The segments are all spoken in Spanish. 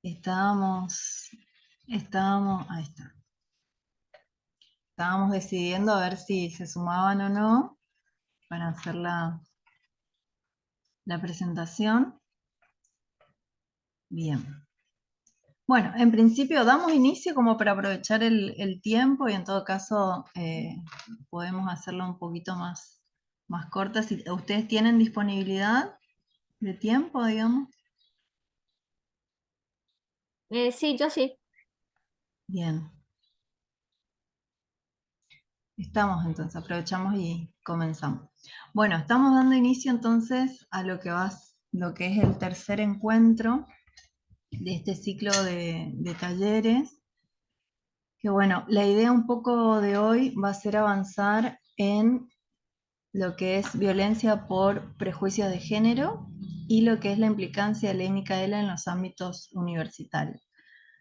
Estábamos, ahí está. Estábamos decidiendo a ver si se sumaban o no para hacer la presentación. Bien. Bueno, en principio damos inicio como para aprovechar el tiempo y en todo caso podemos hacerlo un poquito más corta. Si ustedes tienen disponibilidad de tiempo, digamos. Sí, yo sí. Bien. Estamos entonces, aprovechamos y comenzamos. Bueno, estamos dando inicio entonces a lo que es el tercer encuentro de este ciclo de talleres. Que bueno, la idea un poco de hoy va a ser avanzar en lo que es violencia por prejuicios de género y lo que es la implicancia de Ley Micaela en los ámbitos universitarios.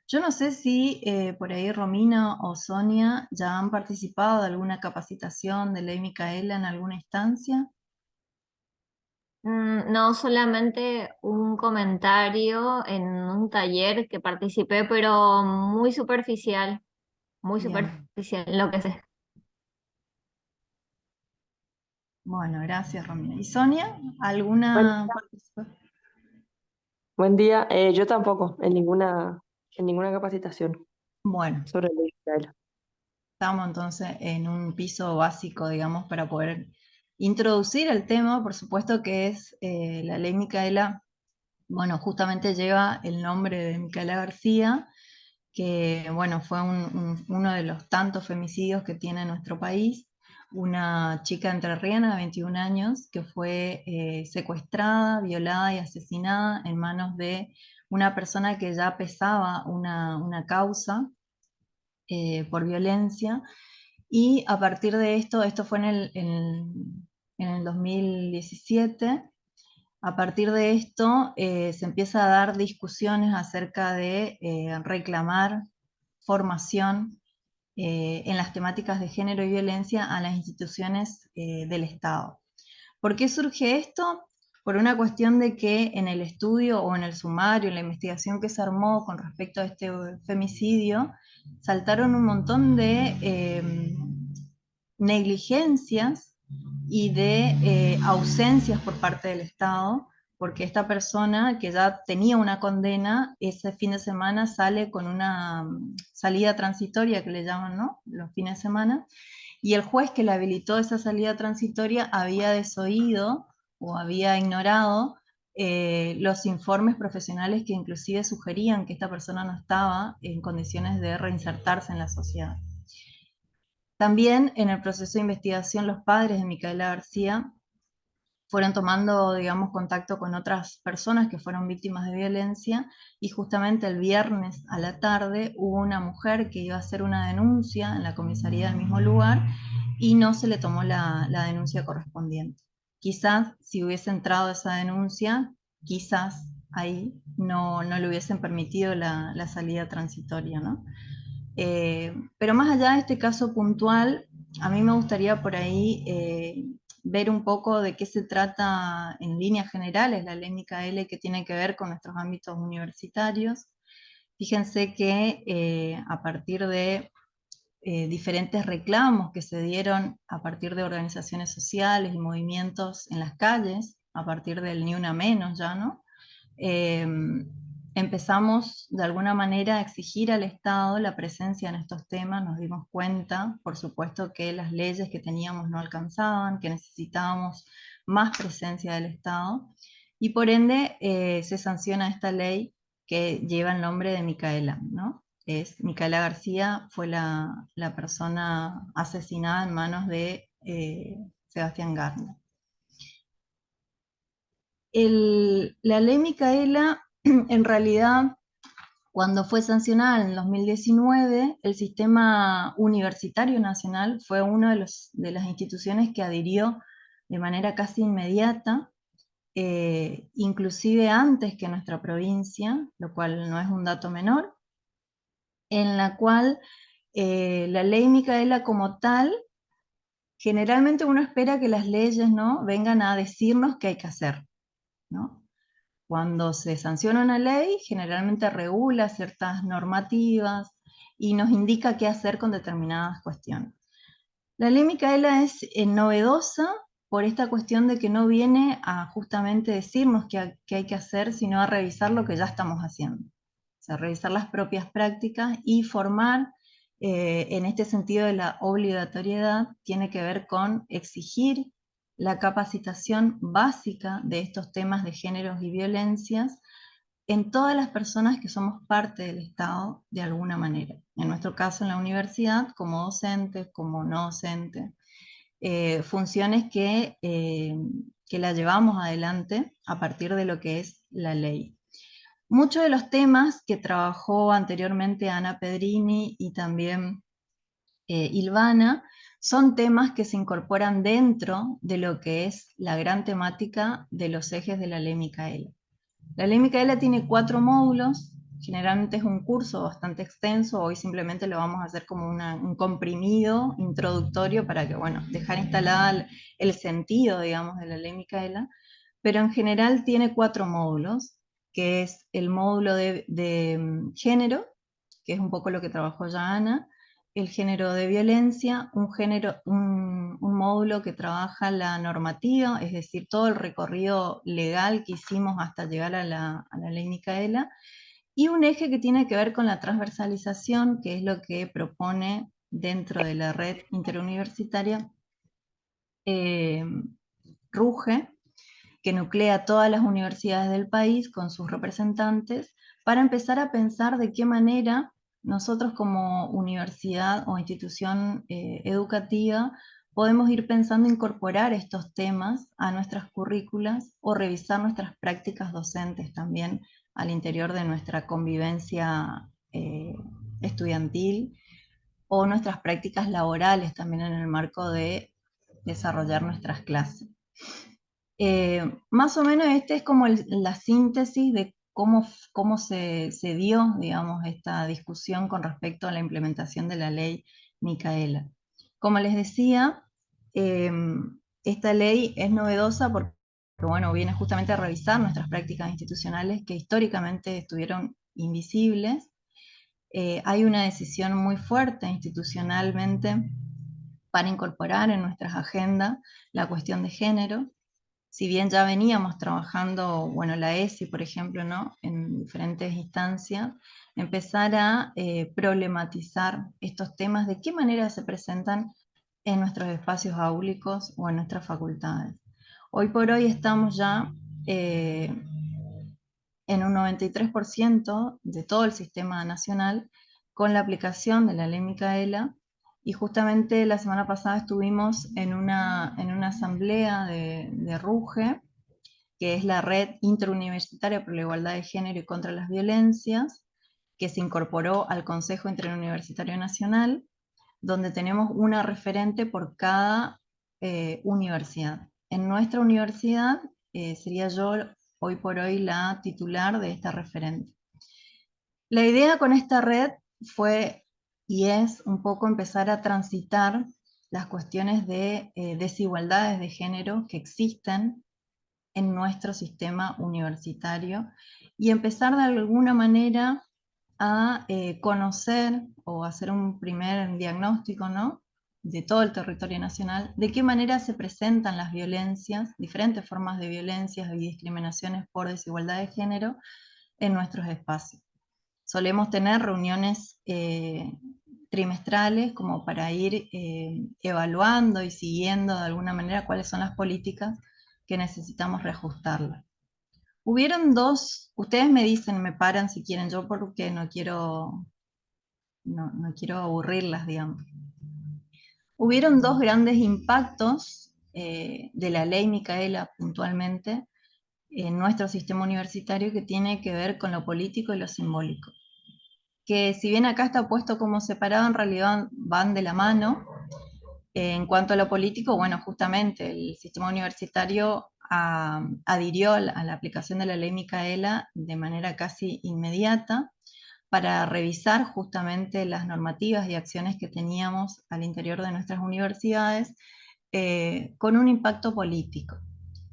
Yo no sé si por ahí Romina o Sonia ya han participado de alguna capacitación de Ley Micaela en alguna instancia. No, solamente un comentario en un taller que participé, pero muy Bien, superficial lo que sé. bueno, gracias Romina. ¿Y Sonia? Buen, ¿Alguna participación? buen día. Yo tampoco, en ninguna capacitación Bueno, sobre el digital. estamos entonces en un piso básico, digamos, para poder introducir el tema. Por supuesto que es la Ley Micaela. Bueno, justamente lleva el nombre de Micaela García, que bueno, fue uno de los tantos femicidios que tiene nuestro país. Una chica entrerriana de 21 años que fue secuestrada, violada y asesinada en manos de una persona que ya pesaba una causa por violencia. Y a partir de esto fue en el 2017. A partir de esto se empieza a dar discusiones acerca de reclamar formación en las temáticas de género y violencia a las instituciones del Estado. ¿Por qué surge esto? Por una cuestión de que en el estudio o en el sumario, en la investigación que se armó con respecto a este femicidio, saltaron un montón de negligencias y de ausencias por parte del Estado, porque esta persona que ya tenía una condena, ese fin de semana sale con una salida transitoria que le llaman, ¿no? Los fines de semana, y el juez que le habilitó esa salida transitoria había desoído o había ignorado los informes profesionales que inclusive sugerían que esta persona no estaba en condiciones de reinsertarse en la sociedad. También en el proceso de investigación los padres de Micaela García fueron tomando, digamos, contacto con otras personas que fueron víctimas de violencia y justamente el viernes a la tarde hubo una mujer que iba a hacer una denuncia en la comisaría del mismo lugar y no se le tomó la denuncia correspondiente. Quizás si hubiese entrado esa denuncia, quizás ahí no le hubiesen permitido la salida transitoria, ¿no? Pero más allá de este caso puntual, a mí me gustaría por ahí ver un poco de qué se trata en líneas generales la ley Micaela que tiene que ver con nuestros ámbitos universitarios. Fíjense que a partir de diferentes reclamos que se dieron a partir de organizaciones sociales y movimientos en las calles, a partir del Ni Una Menos ya, ¿no? eh, empezamos de alguna manera a exigir al Estado la presencia en estos temas, nos dimos cuenta, por supuesto, que las leyes que teníamos no alcanzaban, que necesitábamos más presencia del Estado, y por ende se sanciona esta ley que lleva el nombre de Micaela, ¿no? Micaela García fue la persona asesinada en manos de Sebastián Garner. La ley Micaela, en realidad, cuando fue sancionada en el 2019, el sistema universitario nacional fue una de las instituciones que adhirió de manera casi inmediata, inclusive antes que nuestra provincia, lo cual no es un dato menor, en la cual la ley Micaela como tal, generalmente uno espera que las leyes, ¿no?, vengan a decirnos qué hay que hacer, ¿no? Cuando se sanciona una ley, generalmente regula ciertas normativas y nos indica qué hacer con determinadas cuestiones. La ley Micaela es novedosa por esta cuestión de que no viene a justamente decirnos qué hay que hacer, sino a revisar lo que ya estamos haciendo. O sea, revisar las propias prácticas y formar, en este sentido de la obligatoriedad, tiene que ver con exigir la capacitación básica de estos temas de géneros y violencias en todas las personas que somos parte del Estado de alguna manera. En nuestro caso en la universidad, como docentes, como no docentes, funciones que la llevamos adelante a partir de lo que es la ley. Muchos de los temas que trabajó anteriormente Ana Pedrini y también Ilvana son temas que se incorporan dentro de lo que es la gran temática de los ejes de la ley Micaela. La ley Micaela tiene 4 módulos, generalmente es un curso bastante extenso, hoy simplemente lo vamos a hacer como un comprimido introductorio para que, bueno, dejar instalada el sentido, digamos, de la ley Micaela, pero en general tiene 4 módulos, que es el módulo de género, que es un poco lo que trabajó ya Ana, el género de violencia, un módulo que trabaja la normativa, es decir, todo el recorrido legal que hicimos hasta llegar a la ley Micaela, y un eje que tiene que ver con la transversalización, que es lo que propone dentro de la red interuniversitaria RUGE, que nuclea todas las universidades del país con sus representantes, para empezar a pensar de qué manera nosotros como universidad o institución educativa podemos ir pensando incorporar estos temas a nuestras currículas o revisar nuestras prácticas docentes también al interior de nuestra convivencia estudiantil o nuestras prácticas laborales también en el marco de desarrollar nuestras clases. Más o menos este es como la síntesis de cómo se dio, digamos, esta discusión con respecto a la implementación de la ley Micaela. Como les decía, esta ley es novedosa porque, bueno, viene justamente a revisar nuestras prácticas institucionales que históricamente estuvieron invisibles. Hay una decisión muy fuerte institucionalmente para incorporar en nuestras agendas la cuestión de género. Si bien ya veníamos trabajando, bueno, la ESI, por ejemplo, ¿no? En diferentes instancias, empezar a problematizar estos temas, de qué manera se presentan en nuestros espacios áulicos o en nuestras facultades. Hoy por hoy estamos ya en un 93% de todo el sistema nacional con la aplicación de la ley Micaela, y justamente la semana pasada estuvimos en una asamblea de RUGE, que es la Red Interuniversitaria por la Igualdad de Género y contra las Violencias, que se incorporó al Consejo Interuniversitario Nacional, donde tenemos una referente por cada universidad. En nuestra universidad sería yo hoy por hoy la titular de esta referente. La idea con esta red fue y es un poco empezar a transitar las cuestiones de desigualdades de género que existen en nuestro sistema universitario y empezar de alguna manera a conocer o hacer un primer diagnóstico, ¿no?, de todo el territorio nacional, de qué manera se presentan las violencias, diferentes formas de violencias y discriminaciones por desigualdad de género en nuestros espacios. Solemos tener reuniones trimestrales como para ir evaluando y siguiendo de alguna manera cuáles son las políticas que necesitamos reajustarlas. Hubieron dos, ustedes me dicen, me paran si quieren, yo porque no quiero aburrirlas, digamos. Hubieron dos grandes impactos de la ley Micaela puntualmente en nuestro sistema universitario, que tiene que ver con lo político y lo simbólico. Que si bien acá está puesto como separado, en realidad van de la mano. En cuanto a lo político, bueno, justamente el sistema universitario adhirió a la aplicación de la ley Micaela de manera casi inmediata para revisar justamente las normativas y acciones que teníamos al interior de nuestras universidades con un impacto político.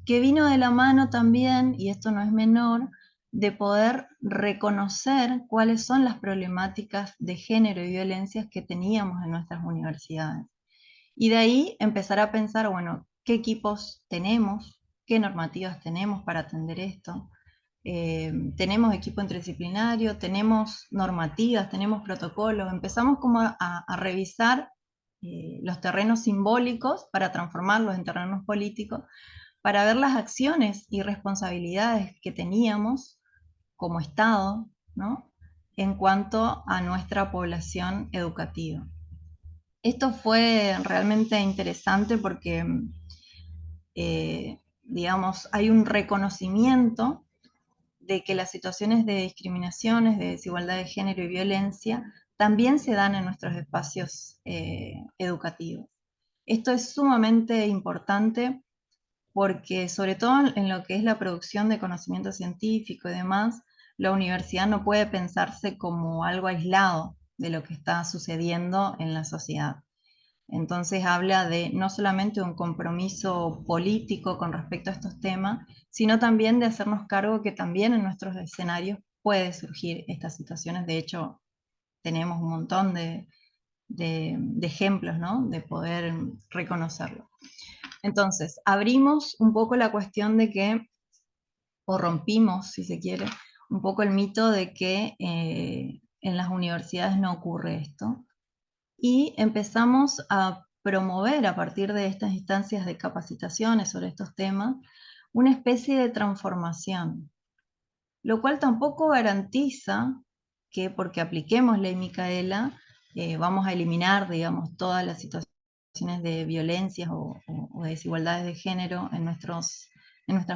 que vino de la mano también, y esto no es menor, de poder reconocer cuáles son las problemáticas de género y violencias que teníamos en nuestras universidades. Y de ahí empezar a pensar, bueno, ¿qué equipos tenemos? ¿Qué normativas tenemos para atender esto? Tenemos equipo interdisciplinario, tenemos normativas, tenemos protocolos, empezamos como a revisar los terrenos simbólicos para transformarlos en terrenos políticos, para ver las acciones y responsabilidades que teníamos como Estado, ¿no?, en cuanto a nuestra población educativa. Esto fue realmente interesante porque, digamos, hay un reconocimiento de que las situaciones de discriminaciones, de desigualdad de género y violencia también se dan en nuestros espacios educativos. Esto es sumamente importante porque, sobre todo en lo que es la producción de conocimiento científico y demás, la universidad no puede pensarse como algo aislado de lo que está sucediendo en la sociedad. Entonces habla de no solamente un compromiso político con respecto a estos temas, sino también de hacernos cargo que también en nuestros escenarios puede surgir estas situaciones. De hecho, tenemos un montón de ejemplos, ¿no?, de poder reconocerlo. Entonces, abrimos un poco la cuestión de que, o rompimos, si se quiere, un poco el mito de que en las universidades no ocurre esto, y empezamos a promover a partir de estas instancias de capacitaciones sobre estos temas una especie de transformación, lo cual tampoco garantiza que porque apliquemos ley Micaela vamos a eliminar, digamos, todas las situaciones de violencias o desigualdades de género en nuestras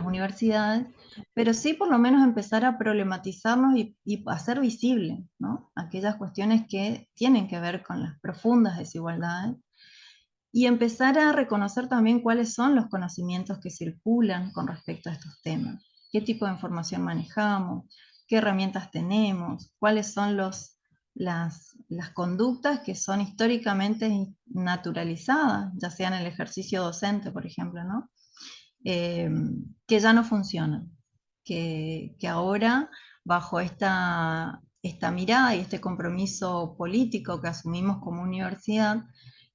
universidades, pero sí por lo menos empezar a problematizarnos y hacer visible, ¿no?, aquellas cuestiones que tienen que ver con las profundas desigualdades, y empezar a reconocer también cuáles son los conocimientos que circulan con respecto a estos temas, qué tipo de información manejamos, qué herramientas tenemos, cuáles son las conductas que son históricamente naturalizadas, ya sea en el ejercicio docente, por ejemplo, ¿no?, que ya no funcionan, que ahora, bajo esta mirada y este compromiso político que asumimos como universidad,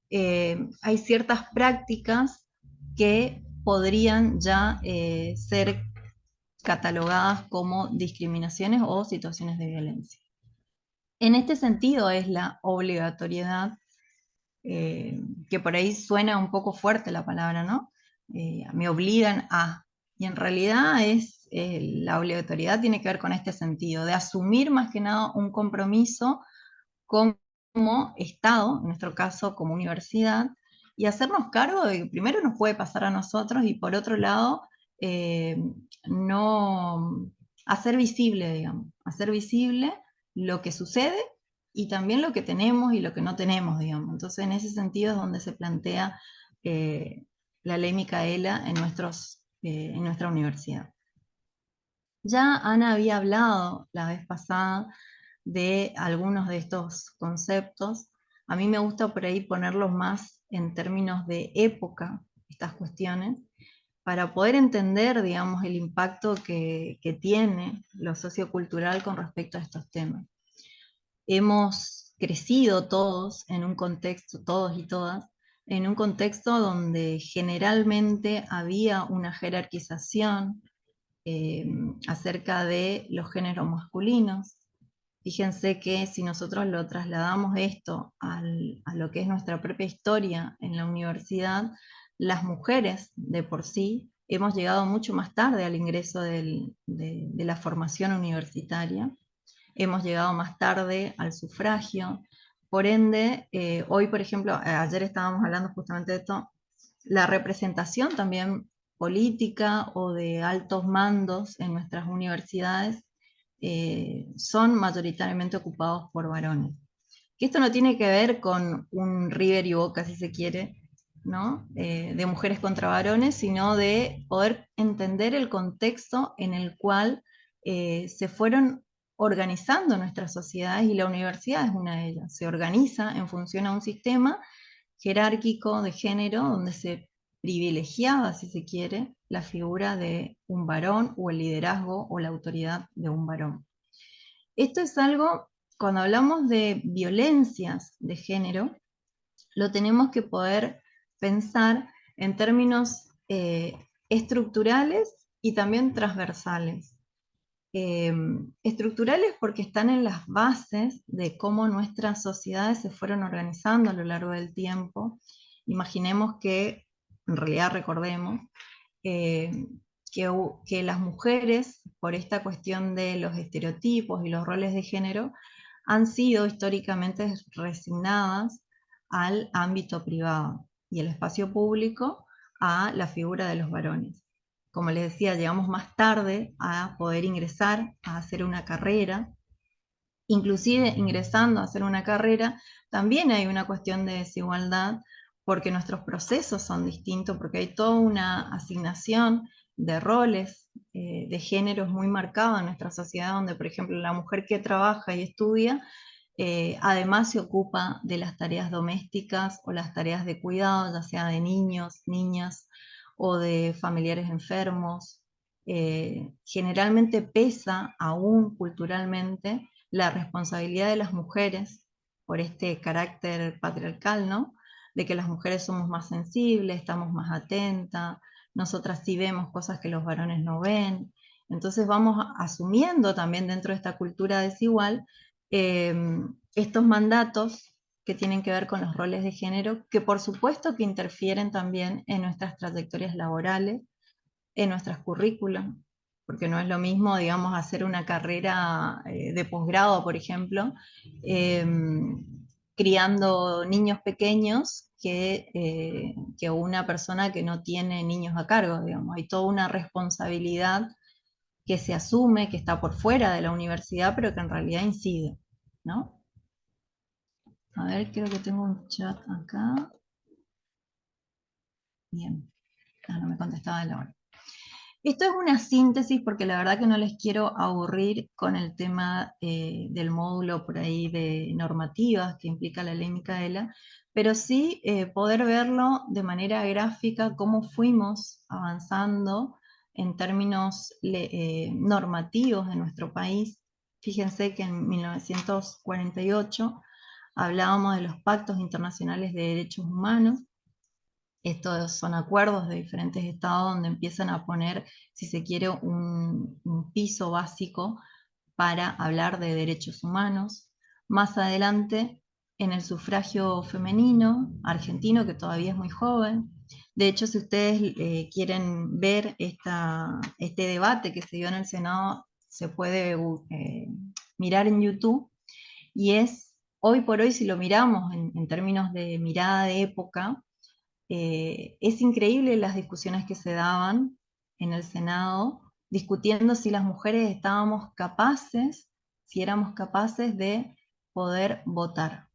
hay ciertas prácticas que podrían ya ser catalogadas como discriminaciones o situaciones de violencia. En este sentido es la obligatoriedad, que por ahí suena un poco fuerte la palabra, ¿no? Me obligan a, y en realidad la obligatoriedad tiene que ver con este sentido, de asumir más que nada un compromiso como Estado, en nuestro caso como universidad, y hacernos cargo de que primero nos puede pasar a nosotros y por otro lado, no hacer visible, digamos, hacer visible lo que sucede y también lo que tenemos y lo que no tenemos, digamos. Entonces, en ese sentido es donde se plantea la ley Micaela en nuestra universidad. Ya Ana había hablado la vez pasada de algunos de estos conceptos. A mí me gusta por ahí ponerlos más en términos de época, estas cuestiones, para poder entender, digamos, el impacto que tiene lo sociocultural con respecto a estos temas. Hemos crecido todos en un contexto, todos y todas, en un contexto donde generalmente había una jerarquización acerca de los géneros masculinos. Fíjense que si nosotros lo trasladamos esto a lo que es nuestra propia historia en la universidad, las mujeres de por sí hemos llegado mucho más tarde al ingreso de la formación universitaria, hemos llegado más tarde al sufragio, por ende, hoy por ejemplo, ayer estábamos hablando justamente de esto, la representación también política o de altos mandos en nuestras universidades son mayoritariamente ocupados por varones. Que esto no tiene que ver con un River y Boca, si se quiere, ¿no? De mujeres contra varones, sino de poder entender el contexto en el cual se fueron organizando nuestras sociedades, y la universidad es una de ellas. Se organiza en función a un sistema jerárquico de género, donde se privilegiaba, si se quiere, la figura de un varón o el liderazgo o la autoridad de un varón. Esto es algo, cuando hablamos de violencias de género, lo tenemos que poder pensar en términos estructurales y también transversales. Estructurales porque están en las bases de cómo nuestras sociedades se fueron organizando a lo largo del tiempo. Imaginemos que, en realidad recordemos, eh, que las mujeres, por esta cuestión de los estereotipos y los roles de género, han sido históricamente resignadas al ámbito privado y el espacio público a la figura de los varones. Como les decía, llegamos más tarde a poder ingresar a hacer una carrera. Inclusive ingresando a hacer una carrera, también hay una cuestión de desigualdad porque nuestros procesos son distintos, porque hay toda una asignación de roles de géneros muy marcada en nuestra sociedad, donde por ejemplo la mujer que trabaja y estudia, además se ocupa de las tareas domésticas o las tareas de cuidado, ya sea de niños, niñas o de familiares enfermos. Generalmente pesa aún culturalmente la responsabilidad de las mujeres por este carácter patriarcal, ¿no? De que las mujeres somos más sensibles, estamos más atentas, nosotras sí vemos cosas que los varones no ven. Entonces vamos asumiendo también dentro de esta cultura desigual estos mandatos que tienen que ver con los roles de género, que por supuesto que interfieren también en nuestras trayectorias laborales, en nuestras currículas, porque no es lo mismo, digamos, hacer una carrera de posgrado, por ejemplo, eh, criando niños pequeños que una persona que no tiene niños a cargo, digamos. Hay toda una responsabilidad que se asume, que está por fuera de la universidad, pero que en realidad incide, ¿no? A ver, creo que tengo un chat acá. Bien. No me contestaba la hora. Esto es una síntesis porque la verdad que no les quiero aburrir con el tema del módulo por ahí de normativas que implica la ley Micaela, pero sí poder verlo de manera gráfica cómo fuimos avanzando en términos normativos de nuestro país. Fíjense que en 1948 hablábamos de los pactos internacionales de derechos humanos. Estos son acuerdos de diferentes estados donde empiezan a poner, si se quiere, un piso básico para hablar de derechos humanos. Más adelante, en el sufragio femenino argentino, que todavía es muy joven. De hecho, si ustedes quieren ver este debate que se dio en el Senado, se puede mirar en YouTube, y es, hoy por hoy, si lo miramos en términos de mirada de época, es increíble las discusiones que se daban en el Senado, discutiendo si las mujeres estábamos capaces, si éramos capaces de poder votar.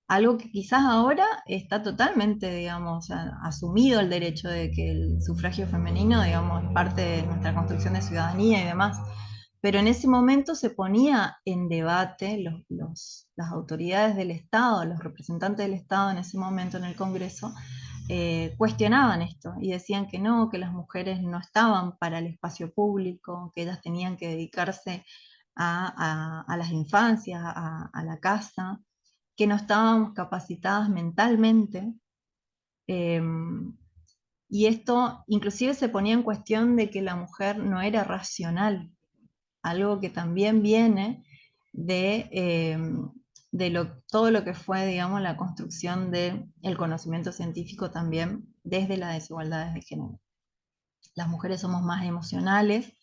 Algo que quizás ahora está totalmente, digamos, asumido el derecho de que el sufragio femenino, digamos, es parte de nuestra construcción de ciudadanía y demás. Pero en ese momento se ponía en debate las autoridades del Estado, los representantes del Estado en ese momento en el Congreso, cuestionaban esto y decían que no, que las mujeres no estaban para el espacio público, que ellas tenían que dedicarse a las infancias, a la casa, que no estábamos capacitadas mentalmente. Y esto inclusive se ponía en cuestión de que la mujer no era racional, algo que también viene de todo lo que fue, digamos, la construcción del conocimiento científico también desde las desigualdades de género. Las mujeres somos más emocionales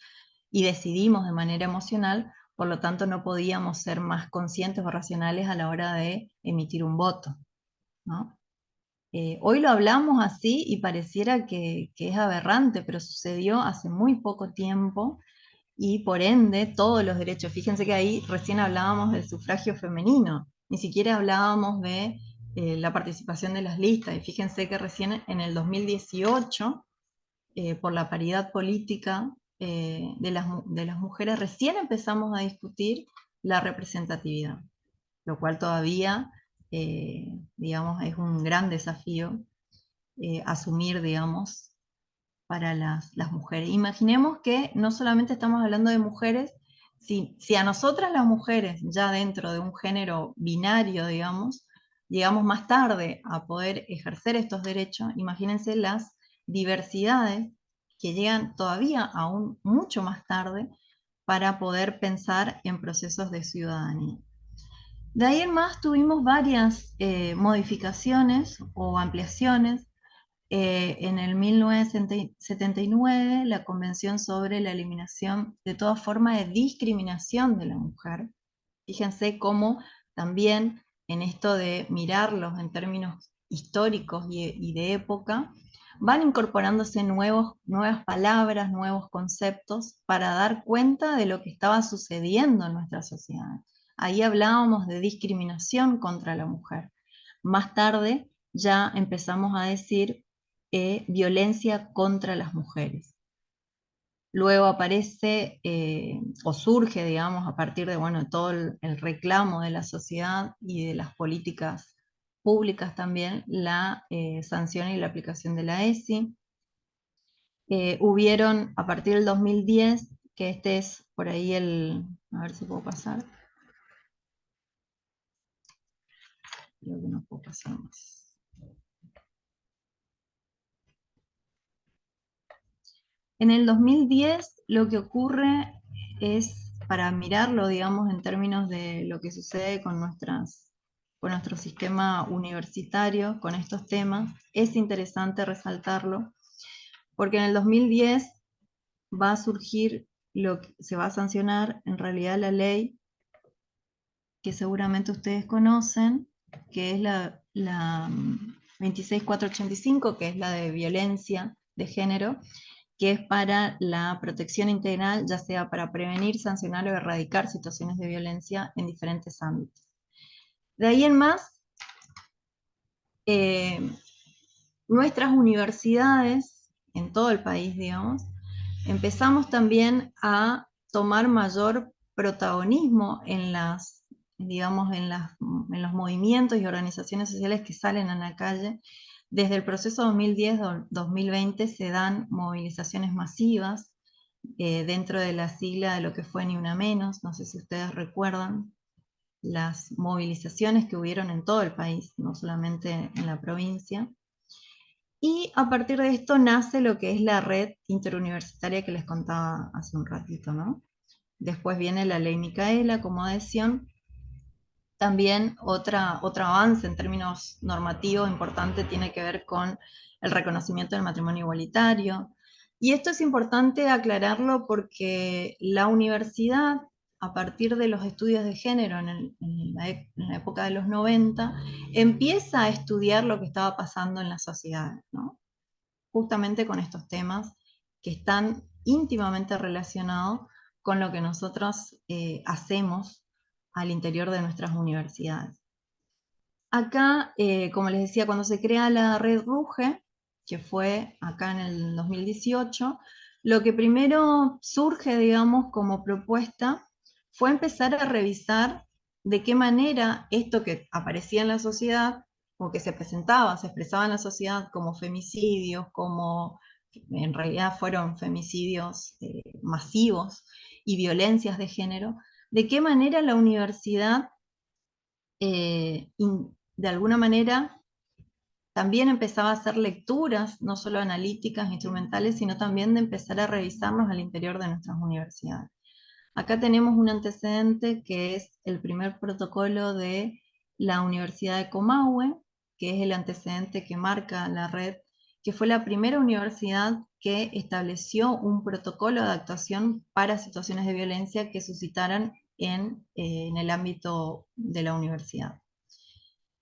y decidimos de manera emocional, por lo tanto no podíamos ser más conscientes o racionales a la hora de emitir un voto, ¿no? Hoy lo hablamos así y pareciera que es aberrante, pero sucedió hace muy poco tiempo y por ende todos los derechos. Fíjense que ahí recién hablábamos del sufragio femenino, ni siquiera hablábamos de la participación de las listas, y fíjense que recién en el 2018, por la paridad política de las mujeres, recién empezamos a discutir la representatividad, lo cual todavía, digamos, es un gran desafío. asumir, digamos, para las mujeres. Imaginemos que no solamente estamos hablando de mujeres, si a nosotras las mujeres, ya dentro de un género binario, digamos, llegamos más tarde a poder ejercer estos derechos, imagínense las diversidades que llegan todavía aún mucho más tarde para poder pensar en procesos de ciudadanía. De ahí en más tuvimos varias modificaciones o ampliaciones. En el 1979, la Convención sobre la Eliminación de toda forma de discriminación de la mujer. Fíjense cómo también en esto de mirarlos en términos históricos y de época, van incorporándose nuevas palabras, nuevos conceptos para dar cuenta de lo que estaba sucediendo en nuestra sociedad. Ahí hablábamos de discriminación contra la mujer. Más tarde ya empezamos a decir violencia contra las mujeres. Luego aparece o surge, digamos, a partir de bueno, todo el reclamo de la sociedad y de las políticas públicas también, la sanción y la aplicación de la ESI. Hubieron a partir del 2010, que este es por ahí a ver si puedo pasar. Creo que no puedo pasar más. En el 2010 lo que ocurre es, para mirarlo, digamos, en términos de lo que sucede con nuestro sistema universitario, con estos temas, es interesante resaltarlo, porque en el 2010 va a surgir, se va a sancionar en realidad la ley que seguramente ustedes conocen, que es la 26485, que es la de violencia de género, que es para la protección integral, ya sea para prevenir, sancionar o erradicar situaciones de violencia en diferentes ámbitos. De ahí en más, nuestras universidades, en todo el país, digamos, empezamos también a tomar mayor protagonismo en los movimientos y organizaciones sociales que salen a la calle. Desde el proceso 2010-2020 se dan movilizaciones masivas dentro de la sigla de lo que fue Ni Una Menos. No sé si ustedes recuerdan las movilizaciones que hubieron en todo el país, no solamente en la provincia. Y a partir de esto nace lo que es la red interuniversitaria que les contaba hace un ratito, ¿no? Después viene la ley Micaela como adhesión. También otro avance en términos normativos importante tiene que ver con el reconocimiento del matrimonio igualitario. Y esto es importante aclararlo porque la universidad, a partir de los estudios de género en la época de los 90, empieza a estudiar lo que estaba pasando en la sociedad, ¿no? Justamente con estos temas que están íntimamente relacionados con lo que nosotros hacemos al interior de nuestras universidades. Acá, como les decía, cuando se crea la red RUGE, que fue acá en el 2018, lo que primero surge, digamos, como propuesta fue empezar a revisar de qué manera esto que aparecía en la sociedad, o que se expresaba en la sociedad como femicidios, como en realidad fueron femicidios masivos y violencias de género, de qué manera la universidad de alguna manera también empezaba a hacer lecturas, no solo analíticas, instrumentales, sino también de empezar a revisarnos al interior de nuestras universidades. Acá tenemos un antecedente que es el primer protocolo de la Universidad de Comahue, que es el antecedente que marca la red, que fue la primera universidad que estableció un protocolo de actuación para situaciones de violencia que suscitaran en el ámbito de la universidad.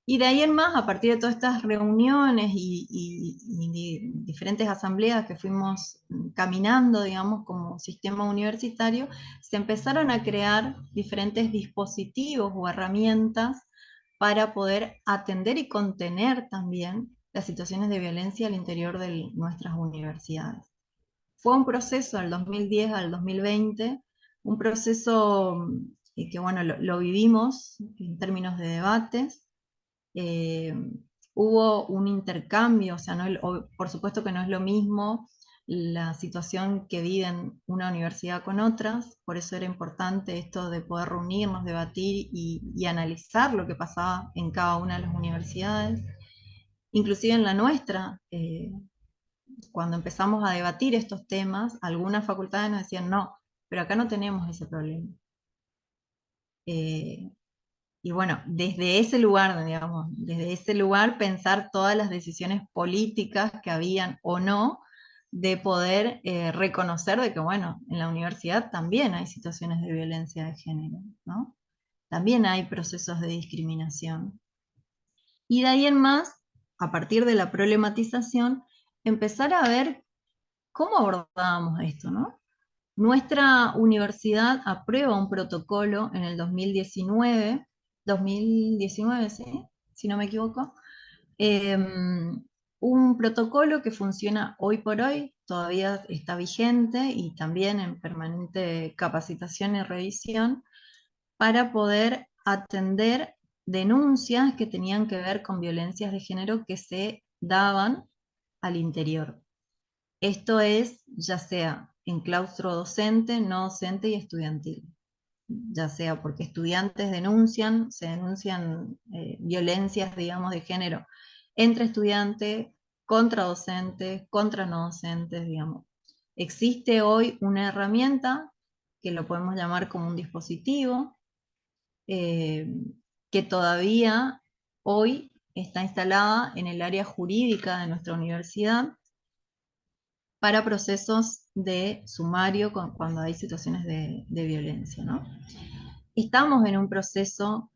Y de ahí en más, a partir de todas estas reuniones y diferentes asambleas que fuimos caminando, digamos, como sistema universitario, se empezaron a crear diferentes dispositivos o herramientas para poder atender y contener también las situaciones de violencia al interior de nuestras universidades. Fue un proceso del 2010 al 2020, un proceso que bueno, lo vivimos en términos de debates, hubo un intercambio, o sea, por supuesto que no es lo mismo la situación que viven una universidad con otras, por eso era importante esto de poder reunirnos, debatir y analizar lo que pasaba en cada una de las universidades, inclusive en la nuestra. Cuando empezamos a debatir estos temas, algunas facultades nos decían, no, pero acá no tenemos ese problema. Y bueno, desde ese lugar, digamos, desde ese lugar pensar todas las decisiones políticas que habían o no, de poder reconocer de que, bueno, en la universidad también hay situaciones de violencia de género, ¿no? También hay procesos de discriminación. Y de ahí en más, a partir de la problematización, empezar a ver cómo abordábamos esto, ¿no? Nuestra universidad aprueba un protocolo en el 2019, ¿sí? Si no me equivoco, un protocolo que funciona hoy por hoy, todavía está vigente y también en permanente capacitación y revisión para poder atender denuncias que tenían que ver con violencias de género que se daban al interior. Esto es ya sea en claustro docente, no docente y estudiantil. Ya sea porque estudiantes se denuncian violencias, digamos, de género entre estudiantes, contra docentes, contra no docentes, digamos. Existe hoy una herramienta que lo podemos llamar como un dispositivo, eh, que todavía hoy está instalada en el área jurídica de nuestra universidad para procesos de sumario cuando hay situaciones de violencia, ¿no? Estamos en un proceso,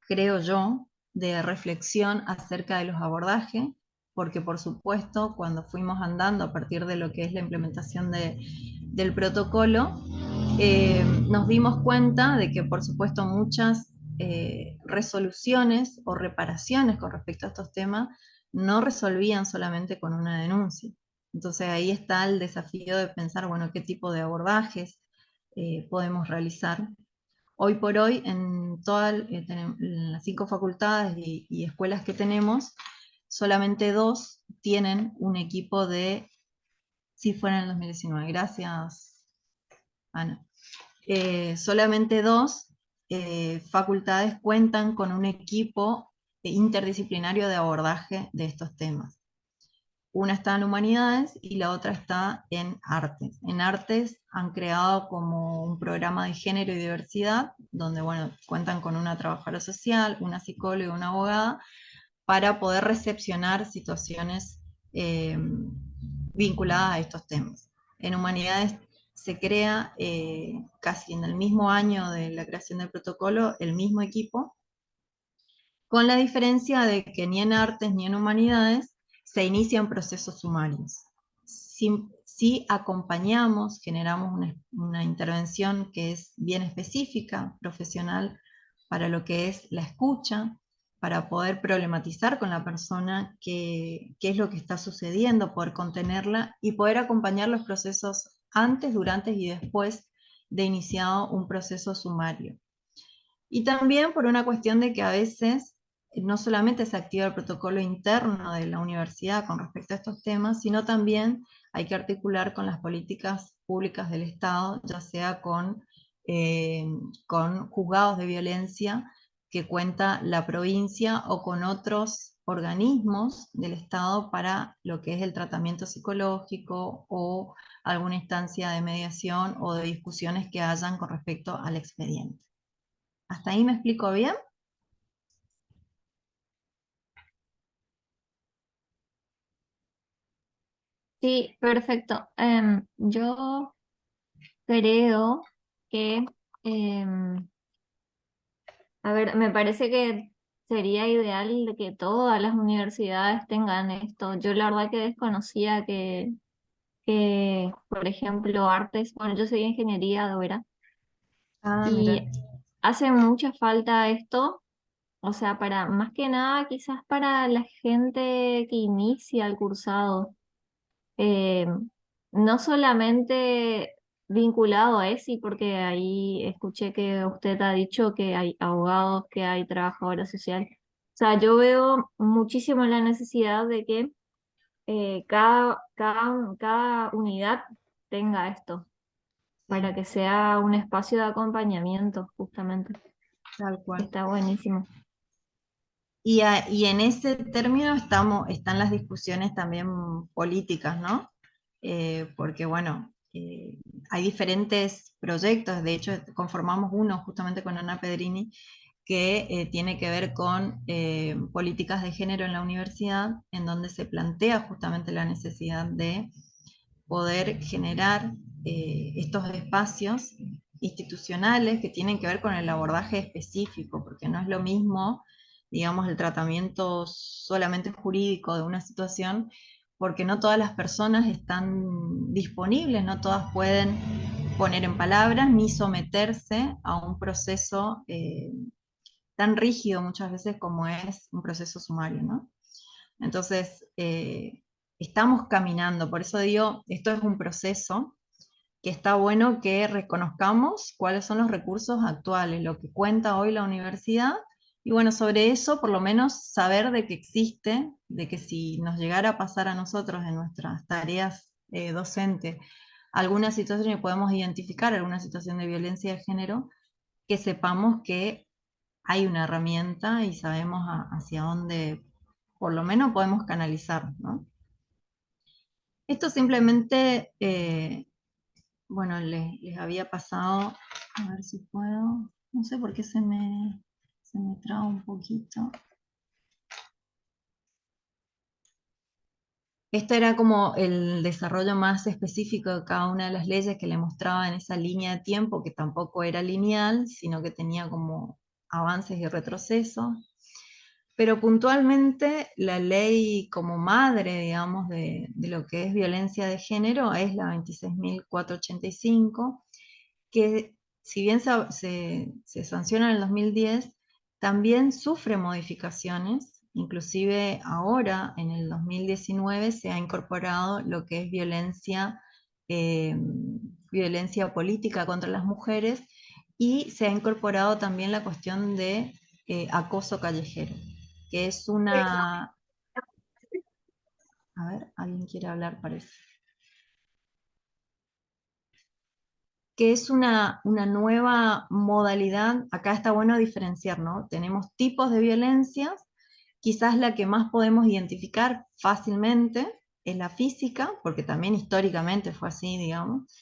creo yo, de reflexión acerca de los abordajes, porque por supuesto cuando fuimos andando a partir de lo que es la implementación del protocolo, nos dimos cuenta de que por supuesto muchas resoluciones o reparaciones con respecto a estos temas no resolvían solamente con una denuncia. Entonces ahí está el desafío de pensar, bueno, qué tipo de abordajes podemos realizar. Hoy por hoy, en todas en las 5 facultades y escuelas que tenemos, solamente 2 tienen un equipo de, si fuera en el 2019, gracias Ana, solamente 2 facultades cuentan con un equipo interdisciplinario de abordaje de estos temas. Una está en humanidades y la otra está en artes. En artes han creado como un programa de género y diversidad, donde bueno, cuentan con una trabajadora social, una psicóloga y una abogada, para poder recepcionar situaciones vinculadas a estos temas. En humanidades se crea casi en el mismo año de la creación del protocolo el mismo equipo, con la diferencia de que ni en artes ni en humanidades se inician procesos sumarios. Si acompañamos, generamos una intervención que es bien específica, profesional, para lo que es la escucha, para poder problematizar con la persona qué es lo que está sucediendo, poder contenerla y poder acompañar los procesos antes, durante y después de iniciado un proceso sumario. Y también por una cuestión de que a veces no solamente se activa el protocolo interno de la universidad con respecto a estos temas, sino también hay que articular con las políticas públicas del Estado, ya sea con juzgados de violencia que cuenta la provincia o con otros organismos del Estado para lo que es el tratamiento psicológico o alguna instancia de mediación o de discusiones que hayan con respecto al expediente. ¿Hasta ahí me explico bien? Sí, perfecto. Yo creo que, em, a ver, me parece que sería ideal de que todas las universidades tengan esto. Yo la verdad que desconocía que, por ejemplo, artes, bueno, yo soy ingeniería de Ah, mira. y hace mucha falta esto, o sea, para más que nada quizás para la gente que inicia el cursado, eh, no solamente vinculado a ESI, porque ahí escuché que usted ha dicho que hay abogados, que hay trabajadora social, sea, yo veo muchísimo la necesidad de que cada unidad tenga esto, para Sí, que sea un espacio de acompañamiento, justamente. tal cual. Está buenísimo. Y en ese término están las discusiones también políticas, ¿no? Porque bueno, hay diferentes proyectos, de hecho conformamos uno justamente con Ana Pedrini, que tiene que ver con políticas de género en la universidad, en donde se plantea justamente la necesidad de poder generar estos espacios institucionales que tienen que ver con el abordaje específico, porque no es lo mismo, digamos, el tratamiento solamente jurídico de una situación, porque no todas las personas están disponibles, no todas pueden poner en palabras ni someterse a un proceso tan rígido muchas veces como es un proceso sumario, ¿no? Entonces, estamos caminando, por eso digo, esto es un proceso que está bueno que reconozcamos cuáles son los recursos actuales, lo que cuenta hoy la universidad, y bueno, sobre eso por lo menos saber de que existe, de que si nos llegara a pasar a nosotros en nuestras tareas docentes alguna situación y podemos identificar alguna situación de violencia de género, que sepamos que hay una herramienta y sabemos hacia dónde por lo menos podemos canalizar, ¿no? Esto simplemente, bueno, les había pasado, a ver si puedo, no sé por qué se me traba un poquito. Esto era como el desarrollo más específico de cada una de las leyes que le mostraba en esa línea de tiempo, que tampoco era lineal, sino que tenía como avances y retrocesos. Pero puntualmente la ley como madre, digamos, de lo que es violencia de género es la 26.485, que si bien se sanciona en el 2010, también sufre modificaciones, inclusive ahora en el 2019 se ha incorporado lo que es violencia política contra las mujeres y se ha incorporado también la cuestión de acoso callejero, que es una... A ver, alguien quiere hablar, parece. Que es una nueva modalidad. Acá está bueno diferenciar, ¿no? Tenemos tipos de violencias, quizás la que más podemos identificar fácilmente es la física, porque también históricamente fue así, digamos.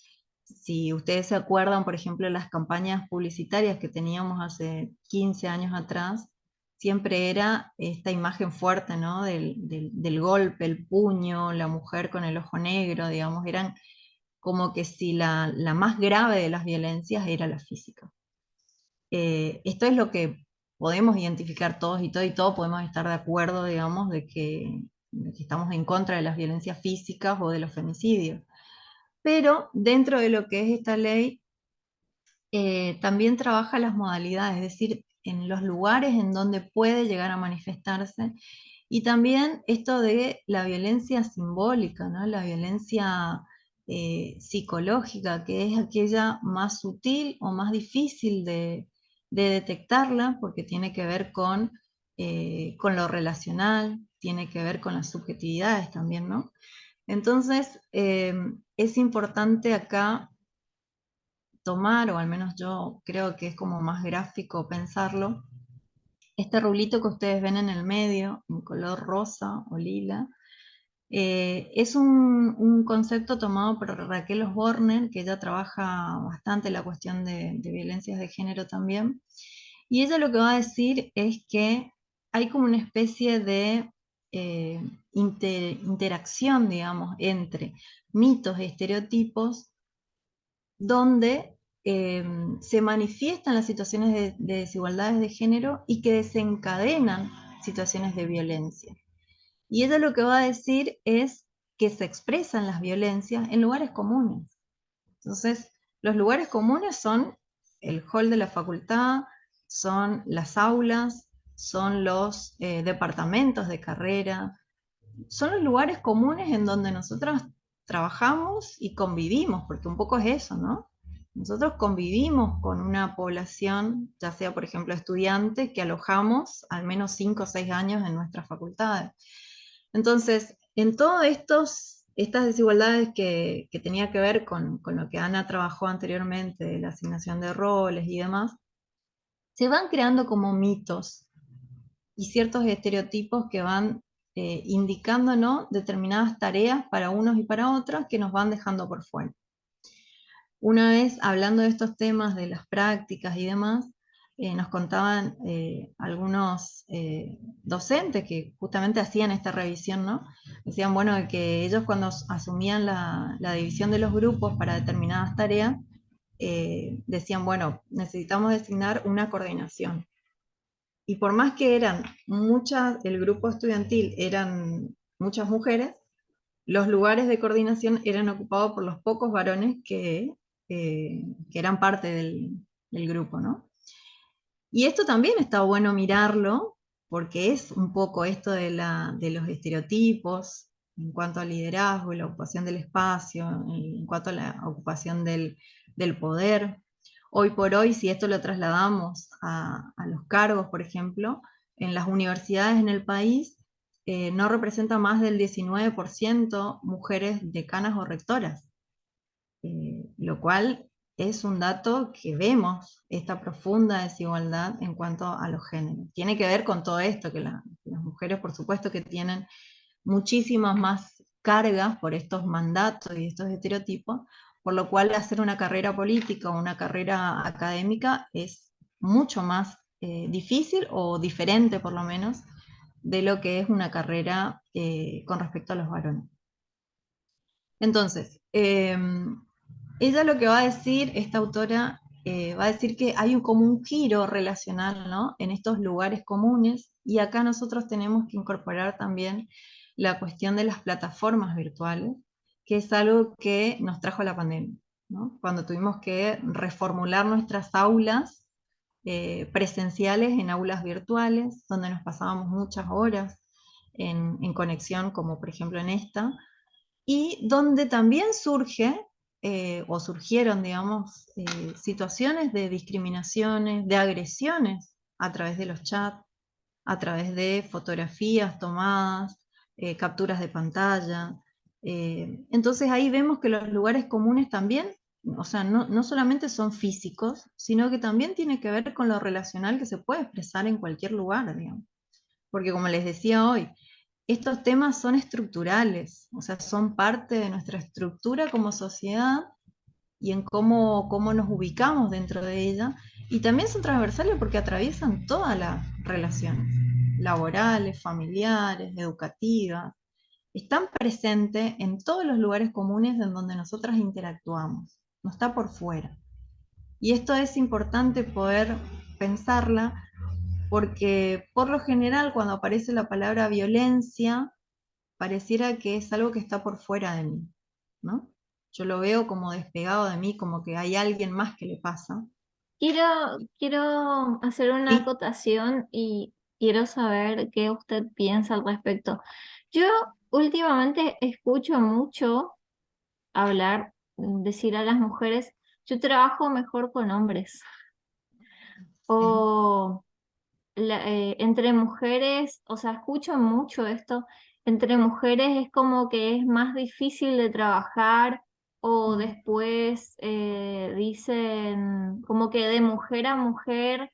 Si ustedes se acuerdan, por ejemplo, de las campañas publicitarias que teníamos hace 15 años atrás, siempre era esta imagen fuerte, ¿no? Del golpe, el puño, la mujer con el ojo negro, digamos, eran como que si la más grave de las violencias era la física. Esto es lo que podemos identificar todos y todos podemos estar de acuerdo, digamos, de que estamos en contra de las violencias físicas o de los femicidios. Pero dentro de lo que es esta ley, también trabaja las modalidades, es decir, en los lugares en donde puede llegar a manifestarse, y también esto de la violencia simbólica, ¿no? La violencia psicológica, que es aquella más sutil o más difícil de detectarla, porque tiene que ver con lo relacional, tiene que ver con las subjetividades también, ¿no? Entonces, es importante acá tomar, o al menos yo creo que es como más gráfico pensarlo, este rulito que ustedes ven en el medio, en color rosa o lila, es un concepto tomado por Raquel Osborne, que ella trabaja bastante la cuestión de violencias de género también, y ella lo que va a decir es que hay como una especie de interacción, digamos, entre mitos y estereotipos donde se manifiestan las situaciones de desigualdades de género y que desencadenan situaciones de violencia. Y ella lo que va a decir es que se expresan las violencias en lugares comunes. Entonces, los lugares comunes son el hall de la facultad, son las aulas, son los departamentos de carrera, son los lugares comunes en donde nosotros trabajamos y convivimos, porque un poco es eso, ¿no? Nosotros convivimos con una población, ya sea por ejemplo estudiantes, que alojamos al menos 5 o 6 años en nuestras facultades. Entonces, en todas estas desigualdades que tenía que ver con lo que Ana trabajó anteriormente, de la asignación de roles y demás, se van creando como mitos y ciertos estereotipos que van indicándonos determinadas tareas para unos y para otros que nos van dejando por fuera. Una vez, hablando de estos temas, de las prácticas y demás, nos contaban algunos docentes que justamente hacían esta revisión, ¿no? Decían, bueno, que ellos cuando asumían la división de los grupos para determinadas tareas, decían, bueno, necesitamos designar una coordinación. Y por más que eran muchas, el grupo estudiantil eran muchas mujeres, los lugares de coordinación eran ocupados por los pocos varones que eran parte del grupo, ¿no? Y esto también está bueno mirarlo, porque es un poco esto de los estereotipos en cuanto al liderazgo y la ocupación del espacio, en cuanto a la ocupación del poder. Hoy por hoy, si esto lo trasladamos a los cargos, por ejemplo, en las universidades en el país, no representa más del 19% mujeres decanas o rectoras, lo cual es un dato que vemos, esta profunda desigualdad en cuanto a los géneros. Tiene que ver con todo esto, que las mujeres por supuesto que tienen muchísimas más cargas por estos mandatos y estos estereotipos, por lo cual hacer una carrera política o una carrera académica es mucho más difícil o diferente por lo menos de lo que es una carrera con respecto a los varones. Entonces, ella lo que va a decir, esta autora, va a decir que hay como un giro relacional, ¿no?, en estos lugares comunes, y acá nosotros tenemos que incorporar también la cuestión de las plataformas virtuales, que es algo que nos trajo la pandemia, ¿no? Cuando tuvimos que reformular nuestras aulas presenciales en aulas virtuales, donde nos pasábamos muchas horas en conexión, como por ejemplo en esta, y donde también surge, o surgieron, digamos, situaciones de discriminaciones, de agresiones a través de los chats, a través de fotografías tomadas, capturas de pantalla. Entonces ahí vemos que los lugares comunes también, o sea, no solamente son físicos, sino que también tiene que ver con lo relacional que se puede expresar en cualquier lugar, digamos. Porque como les decía hoy, estos temas son estructurales, o sea, son parte de nuestra estructura como sociedad y en cómo nos ubicamos dentro de ella, y también son transversales porque atraviesan todas las relaciones, laborales, familiares, educativas, están presentes en todos los lugares comunes en donde nosotras interactuamos, no está por fuera. Y esto es importante poder pensarla porque por lo general cuando aparece la palabra violencia, pareciera que es algo que está por fuera de mí, ¿no? Yo lo veo como despegado de mí, como que hay alguien más que le pasa. Quiero, quiero hacer una Sí, acotación y quiero saber qué usted piensa al respecto. Yo últimamente escucho mucho hablar, decir a las mujeres, yo trabajo mejor con hombres. sí. O entre mujeres, o sea, escucho mucho esto, entre mujeres es como que es más difícil de trabajar, o Mm, después dicen como que de mujer a mujer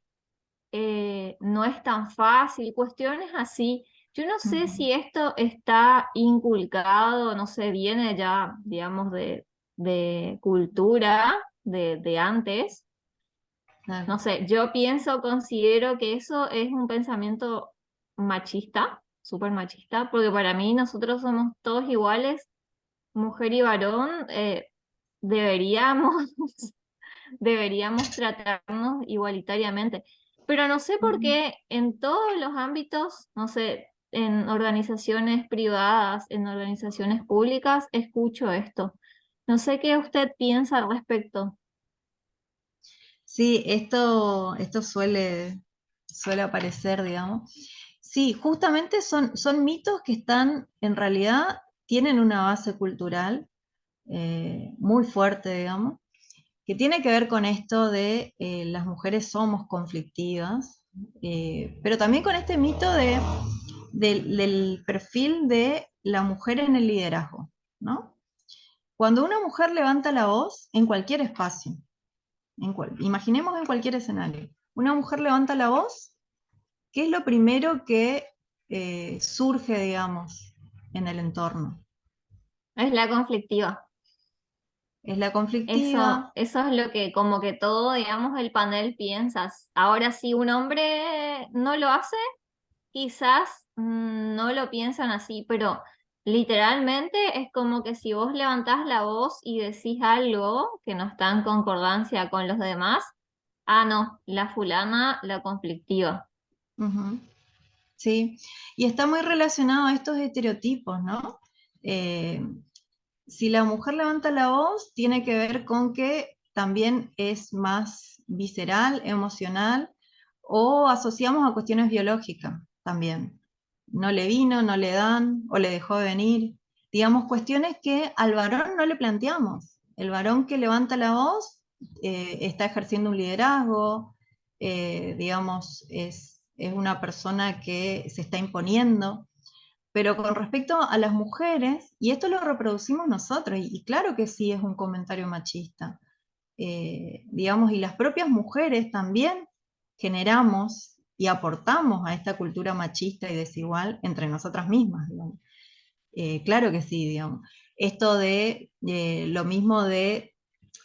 no es tan fácil, cuestiones así. Yo no sé mm, si esto está inculcado, no sé, viene ya, digamos, de cultura de antes. claro. No sé, yo pienso, considero que eso es un pensamiento machista, súper machista, porque para mí nosotros somos todos iguales, mujer y varón, deberíamos, deberíamos tratarnos igualitariamente. Pero no sé por Mm. qué en todos los ámbitos, no sé, en organizaciones privadas, en organizaciones públicas, escucho esto. No sé qué usted piensa al respecto. Sí, esto suele aparecer, digamos. Sí, justamente son mitos que están, en realidad, tienen una base cultural muy fuerte, digamos, que tiene que ver con esto de las mujeres somos conflictivas, pero también con este mito del perfil de la mujer en el liderazgo, ¿no? Cuando una mujer levanta la voz en cualquier espacio, imaginemos en cualquier escenario, una mujer levanta la voz, ¿qué es lo primero que surge, digamos, en el entorno? Es la conflictiva. Es la Eso, conflictiva. eso es lo que como que todo, digamos, el panel piensas. Ahora, si un hombre no lo hace, quizás no lo piensan así, pero literalmente es como que si vos levantás la voz y decís algo que no está en concordancia con los demás, ah, no, la fulana, la conflictiva. Ujú. Sí, y está muy relacionado a estos estereotipos, ¿no? Eh, si la mujer levanta la voz, tiene que ver con que también es más visceral, emocional, o asociamos a cuestiones biológicas también. No le vino, no le dan, o le dejó de venir. Digamos, cuestiones que al varón no le planteamos. El varón que levanta la voz está ejerciendo un liderazgo, digamos, es una persona que se está imponiendo. Pero con respecto a las mujeres, y esto lo reproducimos nosotros, y claro que sí es un comentario machista, digamos, y las propias mujeres también generamos y aportamos a esta cultura machista y desigual entre nosotras mismas, digamos. Claro que sí, digamos. Esto de lo mismo de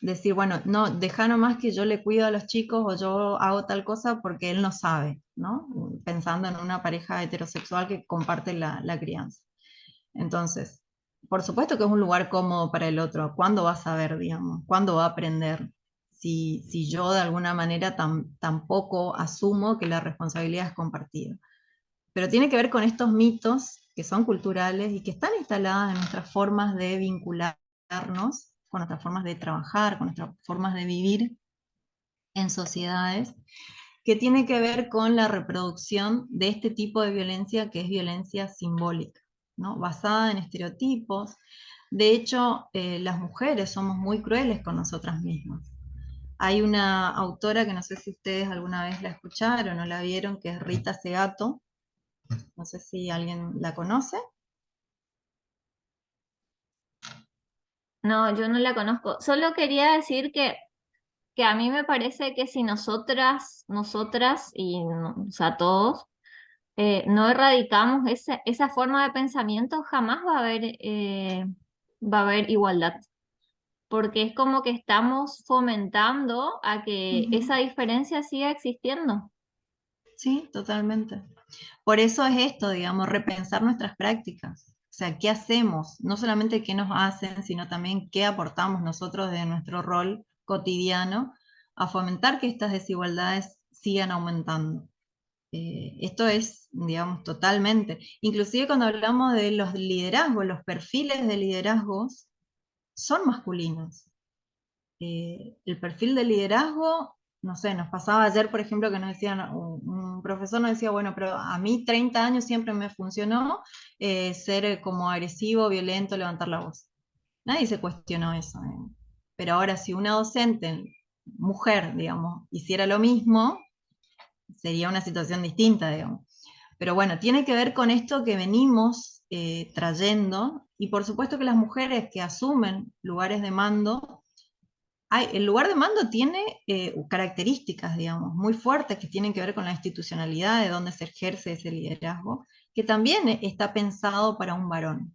decir, bueno, no, deja nomás que yo le cuido a los chicos o yo hago tal cosa porque él no sabe, ¿no? Pensando en una pareja heterosexual que comparte la crianza. Entonces, por supuesto que es un lugar cómodo para el otro. ¿Cuándo va a saber, digamos? ¿Cuándo va a aprender? Si yo de alguna manera tampoco asumo que la responsabilidad es compartida. Pero tiene que ver con estos mitos que son culturales y que están instaladas en nuestras formas de vincularnos, con nuestras formas de trabajar, con nuestras formas de vivir en sociedades, que tiene que ver con la reproducción de este tipo de violencia que es violencia simbólica, ¿no? Basada en estereotipos. De hecho, las mujeres somos muy crueles con nosotras mismas. Hay una autora que no sé si ustedes alguna vez la escucharon o la vieron, que es Rita Segato. No sé si alguien la conoce. No, yo no la conozco. Solo quería decir que a mí me parece que si nosotras y o sea, todos, no erradicamos esa forma de pensamiento, jamás va a haber igualdad. Porque es como que estamos fomentando a que esa Ujú. diferencia siga existiendo. Sí, totalmente. Por eso es esto, digamos, repensar nuestras prácticas. O sea, ¿qué hacemos? No solamente qué nos hacen, sino también qué aportamos nosotros de nuestro rol cotidiano a fomentar que estas desigualdades sigan aumentando. Esto es, digamos, totalmente. Inclusive cuando hablamos de los liderazgos, los perfiles de liderazgos son masculinos. El perfil de liderazgo, no sé, nos pasaba ayer, por ejemplo, que nos decían, un profesor nos decía, bueno, pero a mí 30 años siempre me funcionó ser como agresivo, violento, levantar la voz. Nadie se cuestionó eso. Pero ahora, si una docente, mujer, digamos, hiciera lo mismo, sería una situación distinta, digamos. Pero bueno, tiene que ver con esto que venimos trayendo, y por supuesto que las mujeres que asumen lugares de mando, el lugar de mando tiene características, digamos, muy fuertes que tienen que ver con la institucionalidad de donde se ejerce ese liderazgo, que también está pensado para un varón.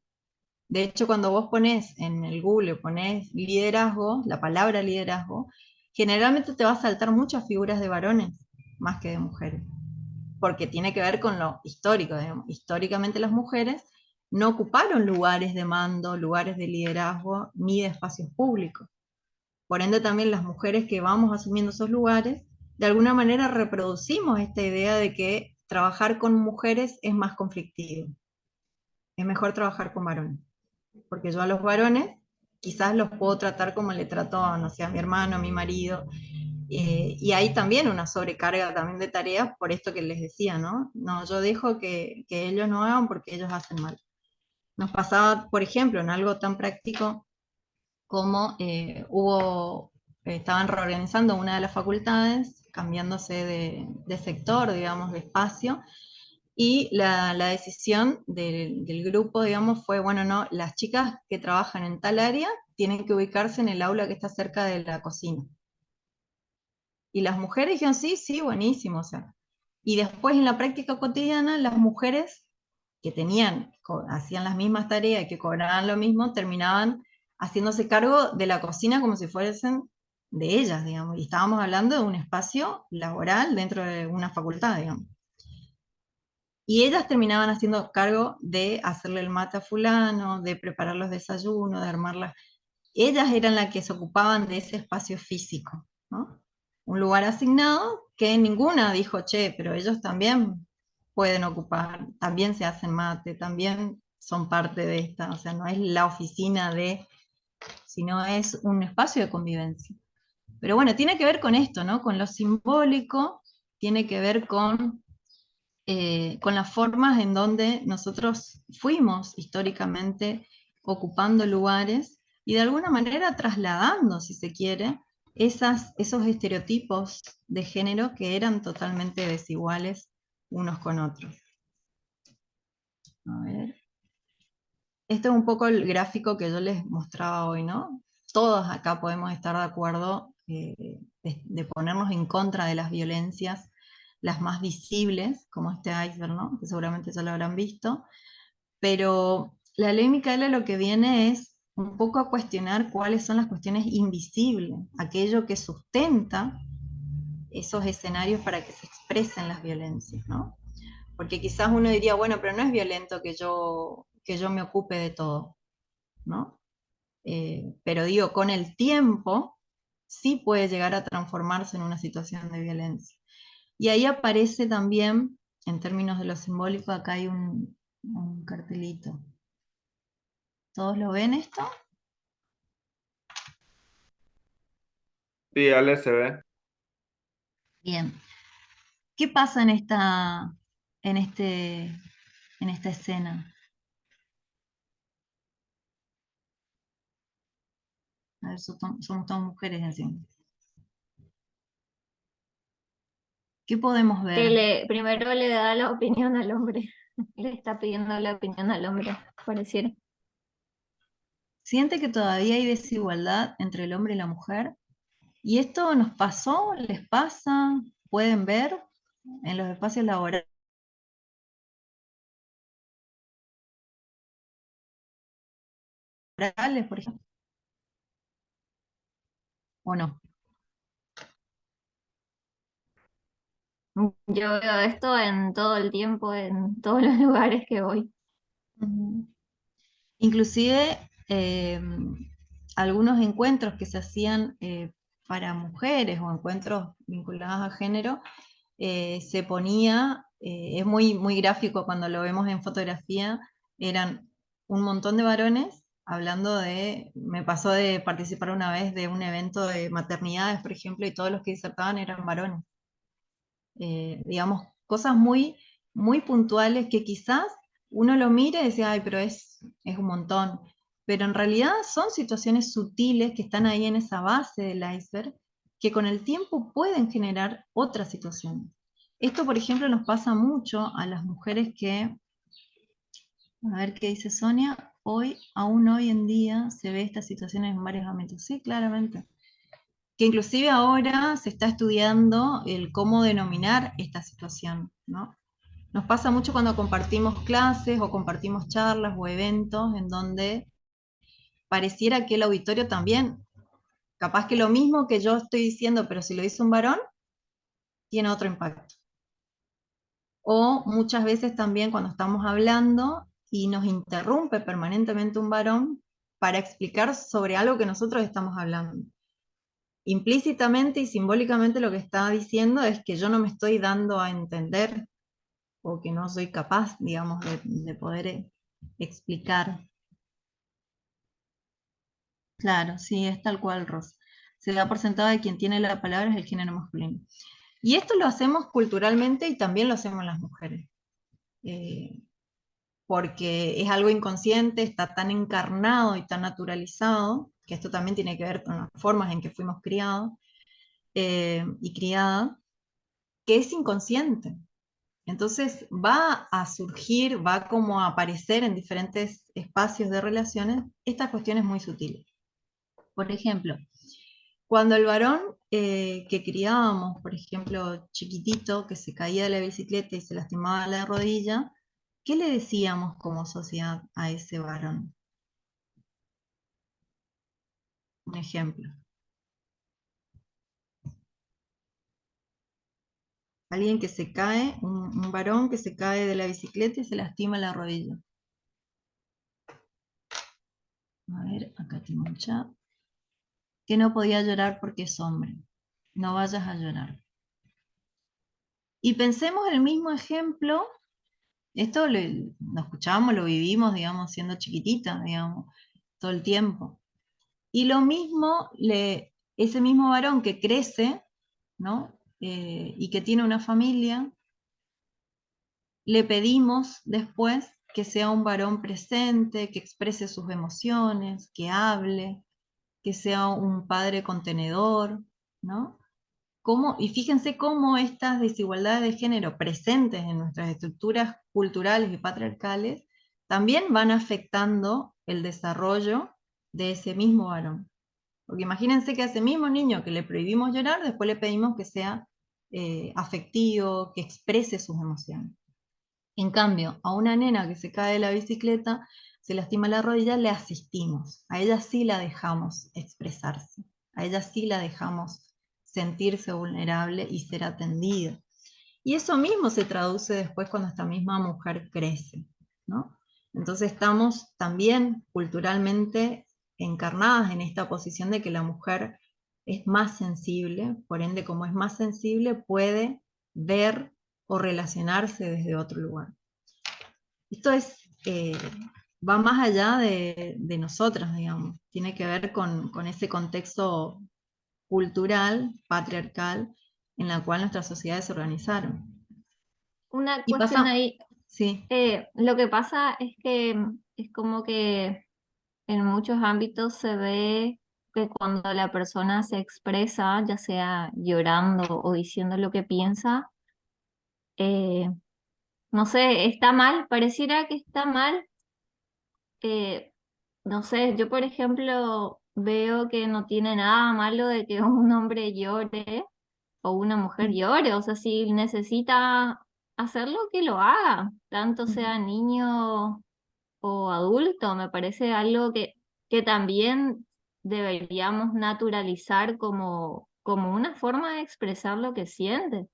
De hecho, cuando vos ponés en el Google, ponés liderazgo, la palabra liderazgo, generalmente te va a saltar muchas figuras de varones más que de mujeres, porque tiene que ver con lo histórico, digamos. Históricamente las mujeres no ocuparon lugares de mando, lugares de liderazgo, ni de espacios públicos. Por ende, también las mujeres que vamos asumiendo esos lugares, de alguna manera reproducimos esta idea de que trabajar con mujeres es más conflictivo. Es mejor trabajar con varones. Porque yo a los varones quizás los puedo tratar como le trato, no sé, a mi hermano, a mi marido. Y hay también una sobrecarga también de tareas por esto que les decía, ¿no? No, yo dejo que ellos no hagan porque ellos hacen mal. Nos pasaba, por ejemplo, en algo tan práctico como hubo estaban reorganizando una de las facultades, cambiándose de sector, digamos, de espacio, y la decisión del grupo, digamos, fue, bueno, no, las chicas que trabajan en tal área tienen que ubicarse en el aula que está cerca de la cocina. Y las mujeres dijeron, sí, sí, buenísimo, o sea. Y después en la práctica cotidiana, las mujeres que hacían las mismas tareas y que cobraban lo mismo, terminaban haciéndose cargo de la cocina como si fuesen de ellas, digamos. Y estábamos hablando de un espacio laboral dentro de una facultad, digamos. Y ellas terminaban haciendo cargo de hacerle el mate a fulano, de preparar los desayunos, de armarlas. Ellas eran las que se ocupaban de ese espacio físico, ¿no? Un lugar asignado que ninguna dijo, che, pero ellos también pueden ocupar, también se hacen mate, también son parte de esta, o sea, no es la oficina sino es un espacio de convivencia. Pero bueno, tiene que ver con esto, ¿no? Con lo simbólico, tiene que ver con las formas en donde nosotros fuimos históricamente ocupando lugares y de alguna manera trasladando, si se quiere, esos estereotipos de género que eran totalmente desiguales unos con otros. A ver. Este es un poco el gráfico que yo les mostraba hoy, ¿no? Todos acá podemos estar de acuerdo de ponernos en contra de las violencias, las más visibles, como este iceberg, ¿no? Que seguramente ya lo habrán visto, pero la ley Micaela lo que viene es un poco a cuestionar cuáles son las cuestiones invisibles, aquello que sustenta esos escenarios para que se expresen las violencias, ¿no? Porque quizás uno diría, bueno, pero no es violento que yo me ocupe de todo, ¿no? Pero digo, con el tiempo sí puede llegar a transformarse en una situación de violencia. Y ahí aparece también, en términos de lo simbólico, acá hay un cartelito. ¿Todos lo ven esto? Sí, Ale se ve. Bien. ¿Qué pasa en, este, en esta escena? A ver, somos todas mujeres encima. ¿Qué podemos ver? Primero le da la opinión al hombre. Le está pidiendo la opinión al hombre, pareciera. Siente que todavía hay desigualdad entre el hombre y la mujer. ¿Y esto nos pasó? ¿Les pasa? ¿Pueden ver en los espacios laborales, por ejemplo? ¿O no? Yo veo esto en todo el tiempo, en todos los lugares que voy. Ujú. Inclusive algunos encuentros que se hacían para mujeres o encuentros vinculados a género, se ponía, es muy gráfico cuando lo vemos en fotografía, eran un montón de varones hablando me pasó de participar una vez de un evento de maternidades, por ejemplo, y todos los que disertaban eran varones. Digamos, cosas muy puntuales que quizás uno lo mire y decía, ay, pero es un montón. Pero en realidad son situaciones sutiles que están ahí en esa base del iceberg, que con el tiempo pueden generar otras situaciones. Esto, por ejemplo, nos pasa mucho a las mujeres que, a ver qué dice Sonia, aún hoy en día se ve estas situaciones en varios ámbitos. Sí, claramente, que inclusive ahora se está estudiando el cómo denominar esta situación, ¿no? Nos pasa mucho cuando compartimos clases o compartimos charlas o eventos en donde pareciera que el auditorio también, capaz que lo mismo que yo estoy diciendo, pero si lo dice un varón, tiene otro impacto. O muchas veces también cuando estamos hablando y nos interrumpe permanentemente un varón para explicar sobre algo que nosotros estamos hablando. Implícitamente y simbólicamente lo que está diciendo es que yo no me estoy dando a entender o que no soy capaz, digamos, de poder explicar. Claro, sí, es tal cual, Ros. Se da por sentado de quien tiene la palabra es el género masculino. Y esto lo hacemos culturalmente y también lo hacemos las mujeres. Porque es algo inconsciente, está tan encarnado y tan naturalizado que esto también tiene que ver con las formas en que fuimos criados y criadas, que es inconsciente. Entonces va a surgir, va como a aparecer en diferentes espacios de relaciones estas cuestiones muy sutiles. Por ejemplo, cuando el varón que criábamos, por ejemplo, chiquitito, que se caía de la bicicleta y se lastimaba la rodilla, ¿qué le decíamos como sociedad a ese varón? Un ejemplo. Alguien que se cae, un varón que se cae de la bicicleta y se lastima la rodilla. A ver, acá tengo un chat. Que no podía llorar porque es hombre. No vayas a llorar. Y pensemos el mismo ejemplo, esto lo escuchamos, lo vivimos, digamos, siendo chiquitita, digamos, todo el tiempo. Y lo mismo, ese mismo varón que crece, ¿no? Y que tiene una familia, le pedimos después que sea un varón presente, que exprese sus emociones, que hable, que sea un padre contenedor, ¿no? Y fíjense cómo estas desigualdades de género presentes en nuestras estructuras culturales y patriarcales también van afectando el desarrollo de ese mismo varón. Porque imagínense que a ese mismo niño que le prohibimos llorar, después le pedimos que sea afectivo, que exprese sus emociones. En cambio, a una nena que se cae de la bicicleta, se lastima la rodilla, le asistimos. A ella sí la dejamos expresarse. A ella sí la dejamos sentirse vulnerable y ser atendida. Y eso mismo se traduce después cuando esta misma mujer crece, ¿no? Entonces estamos también culturalmente encarnadas en esta posición de que la mujer es más sensible, por ende, como es más sensible, puede ver o relacionarse desde otro lugar. Esto va más allá de nosotras, digamos, tiene que ver con ese contexto cultural, patriarcal, en la cual nuestras sociedades se organizaron. Una Y cuestión pasa, ahí, sí, lo que pasa es que es como que en muchos ámbitos se ve que cuando la persona se expresa, ya sea llorando o diciendo lo que piensa, eh, no sé, está mal, pareciera que está mal. eh, no sé, yo por ejemplo veo que no tiene nada malo de que un hombre llore o una mujer sí, llore, o sea, si necesita hacerlo, que lo haga, tanto ujú. sea niño o adulto, me parece algo que también deberíamos naturalizar como una forma de expresar lo que siente.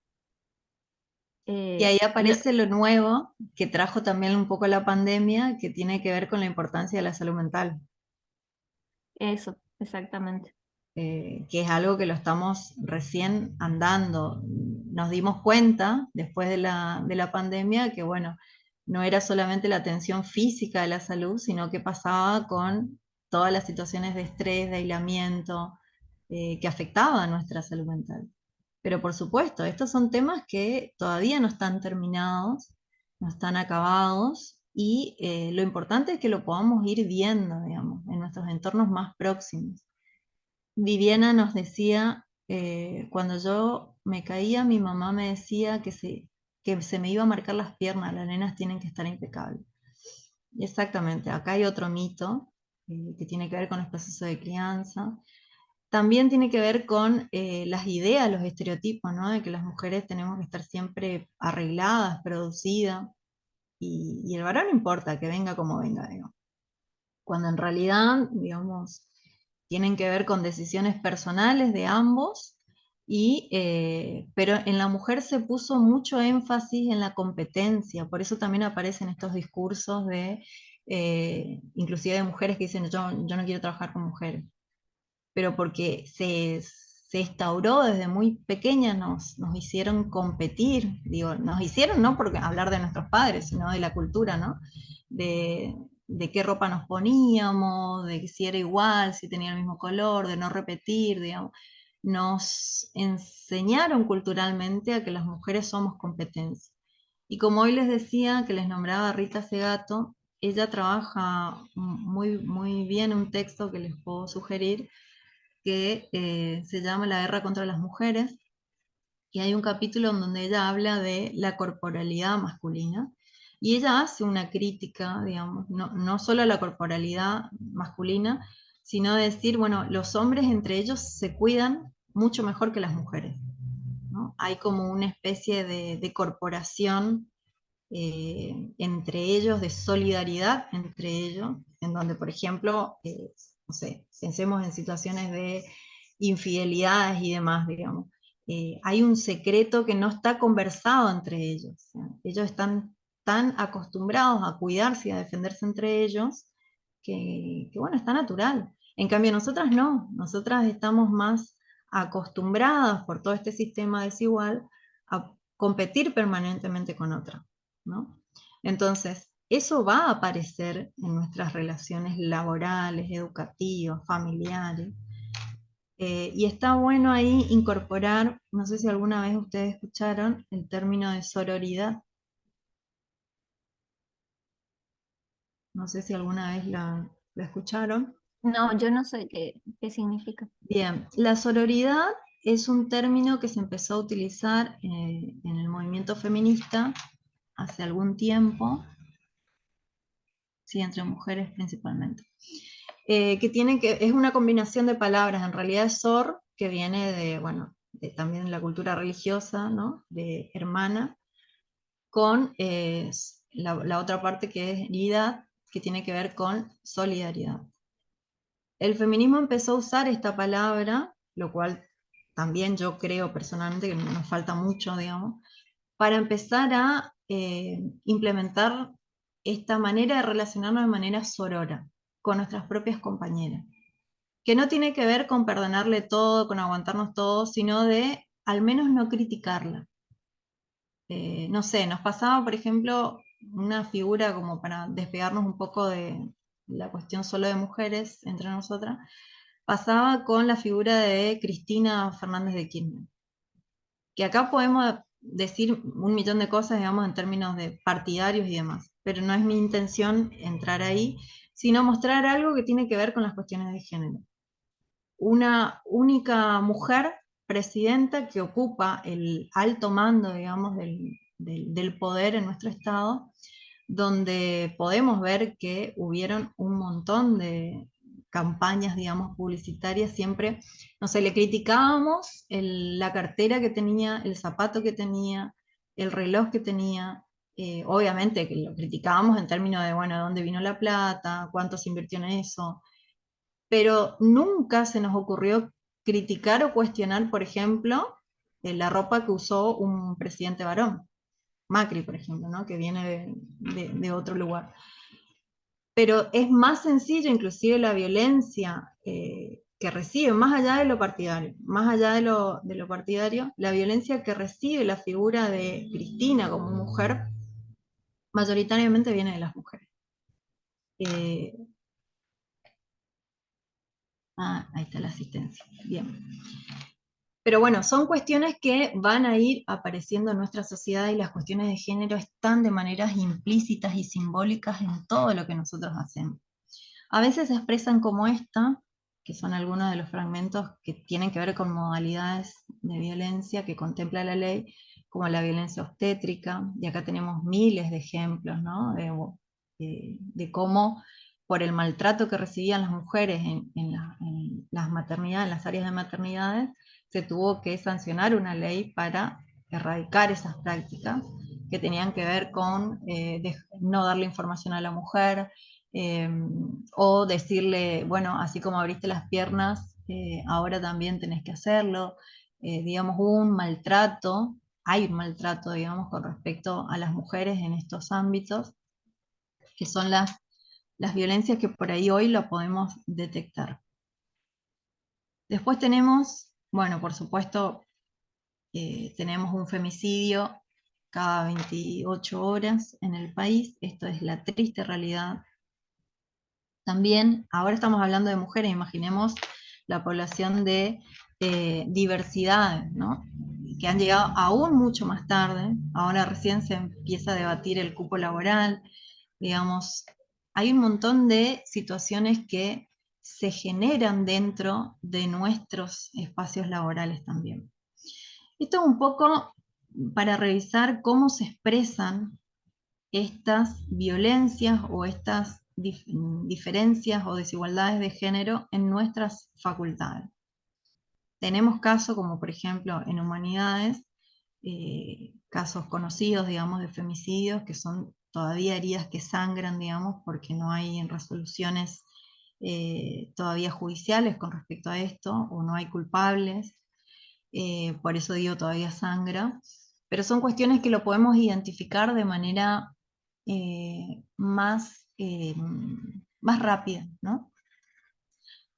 Y Eh, ahí lo- aparece lo nuevo que trajo también un poco la pandemia, que tiene que ver con la importancia de la salud mental. eso, exactamente. Que es algo que lo estamos recién andando. Nos dimos cuenta después de la pandemia que, bueno, no era solamente la atención física de la salud, sino que pasaba con todas las situaciones de estrés, de aislamiento, que afectaban nuestra salud mental. Pero por supuesto, estos son temas que todavía no están terminados, no están acabados, y lo importante es que lo podamos ir viendo, digamos, en nuestros entornos más próximos. Viviana nos decía, cuando yo me caía, mi mamá me decía que se me iba a marcar las piernas, las nenas tienen que estar impecables. Exactamente, acá hay otro mito que tiene que ver con los procesos de crianza. También tiene que ver con las ideas, los estereotipos, ¿no? De que las mujeres tenemos que estar siempre arregladas, producidas, y el varón no importa, que venga como venga, digamos. Cuando en realidad, digamos, tienen que ver con decisiones personales de ambos, pero en la mujer se puso mucho énfasis en la competencia, por eso también aparecen estos discursos inclusive de mujeres que dicen, yo no quiero trabajar con mujeres, pero porque se instauró desde muy pequeñas, nos hicieron competir, digo, nos hicieron no porque hablar de nuestros padres, sino de la cultura, ¿no? De, de qué ropa nos poníamos, de si era igual, si tenía el mismo color, de no repetir, digamos. Nos enseñaron culturalmente a que las mujeres somos competencia. Y como hoy les decía, que les nombraba a Rita Segato, ella trabaja muy bien un texto que les puedo sugerir, que se llama La guerra contra las mujeres, y hay un capítulo en donde ella habla de la corporalidad masculina, y ella hace una crítica, digamos, no solo a la corporalidad masculina, sino de decir, bueno, los hombres entre ellos se cuidan mucho mejor que las mujeres, ¿no? Hay como una especie de corporación entre ellos, de solidaridad entre ellos, en donde, por ejemplo, no sé, pensemos en situaciones de infidelidades y demás, digamos, hay un secreto que no está conversado entre ellos. O sea, ellos están tan acostumbrados a cuidarse y a defenderse entre ellos que bueno, está natural. En cambio, nosotras no, nosotras estamos más acostumbradas por todo este sistema desigual a competir permanentemente con otra, ¿no? Entonces, eso va a aparecer en nuestras relaciones laborales, educativas, familiares. Y está bueno ahí incorporar, no sé si alguna vez ustedes escucharon el término de sororidad. No sé si alguna vez la escucharon. No, yo no sé qué significa. Bien, la sororidad es un término que se empezó a utilizar en el movimiento feminista hace algún tiempo, sí, entre mujeres principalmente. Es una combinación de palabras, en realidad es sor, que viene de, bueno, también de la cultura religiosa, ¿no? De hermana, con la otra parte que es idad, que tiene que ver con solidaridad. El feminismo empezó a usar esta palabra, lo cual también yo creo personalmente que nos falta mucho, digamos, para empezar a implementar esta manera de relacionarnos de manera sorora con nuestras propias compañeras, que no tiene que ver con perdonarle todo, con aguantarnos todo, sino de al menos no criticarla. No sé, nos pasaba, por ejemplo, una figura como para despegarnos un poco de la cuestión solo de mujeres entre nosotras, pasaba con la figura de Cristina Fernández de Kirchner, que acá podemos decir un millón de cosas, digamos, en términos de partidarios y demás, pero no es mi intención entrar ahí, sino mostrar algo que tiene que ver con las cuestiones de género. Una única mujer presidenta que ocupa el alto mando, digamos, del poder en nuestro estado, donde podemos ver que hubieron un montón de campañas, digamos, publicitarias, siempre, no sé, le criticábamos la cartera que tenía, el zapato que tenía, el reloj que tenía, obviamente que lo criticábamos en términos de, bueno, ¿dónde vino la plata? ¿Cuánto se invirtió en eso? Pero nunca se nos ocurrió criticar o cuestionar, por ejemplo, la ropa que usó un presidente varón, Macri, por ejemplo, ¿no? Que viene de otro lugar. Pero es más sencillo, inclusive la violencia que recibe, más allá de lo partidario, más allá de lo partidario, la violencia que recibe la figura de Cristina como mujer, mayoritariamente viene de las mujeres. Eh, ahí está la asistencia. Bien. Pero bueno, son cuestiones que van a ir apareciendo en nuestra sociedad y las cuestiones de género están de maneras implícitas y simbólicas en todo lo que nosotros hacemos. A veces se expresan como esta, que son algunos de los fragmentos que tienen que ver con modalidades de violencia que contempla la ley, como la violencia obstétrica, y acá tenemos miles de ejemplos, ¿no? De cómo por el maltrato que recibían las mujeres en las maternidades, en las áreas de maternidades, se tuvo que sancionar una ley para erradicar esas prácticas que tenían que ver con no darle información a la mujer, o decirle, bueno, así como abriste las piernas, ahora también tenés que hacerlo. Digamos, hubo un maltrato, hay un maltrato, digamos, con respecto a las mujeres en estos ámbitos, que son las violencias que por ahí hoy lo podemos detectar. Después tenemos, bueno, por supuesto, tenemos un femicidio cada 28 horas en el país. Esto es la triste realidad. También, ahora estamos hablando de mujeres, imaginemos la población de diversidades, ¿no? Que han llegado aún mucho más tarde. Ahora recién se empieza a debatir el cupo laboral, digamos, hay un montón de situaciones que se generan dentro de nuestros espacios laborales también. Esto es un poco para revisar cómo se expresan estas violencias o estas diferencias o desigualdades de género en nuestras facultades. Tenemos casos como por ejemplo en humanidades, casos conocidos, digamos, de femicidios, que son todavía heridas que sangran, digamos, porque no hay resoluciones todavía judiciales con respecto a esto, o no hay culpables, por eso digo todavía sangra, pero son cuestiones que lo podemos identificar de manera más rápida, ¿no?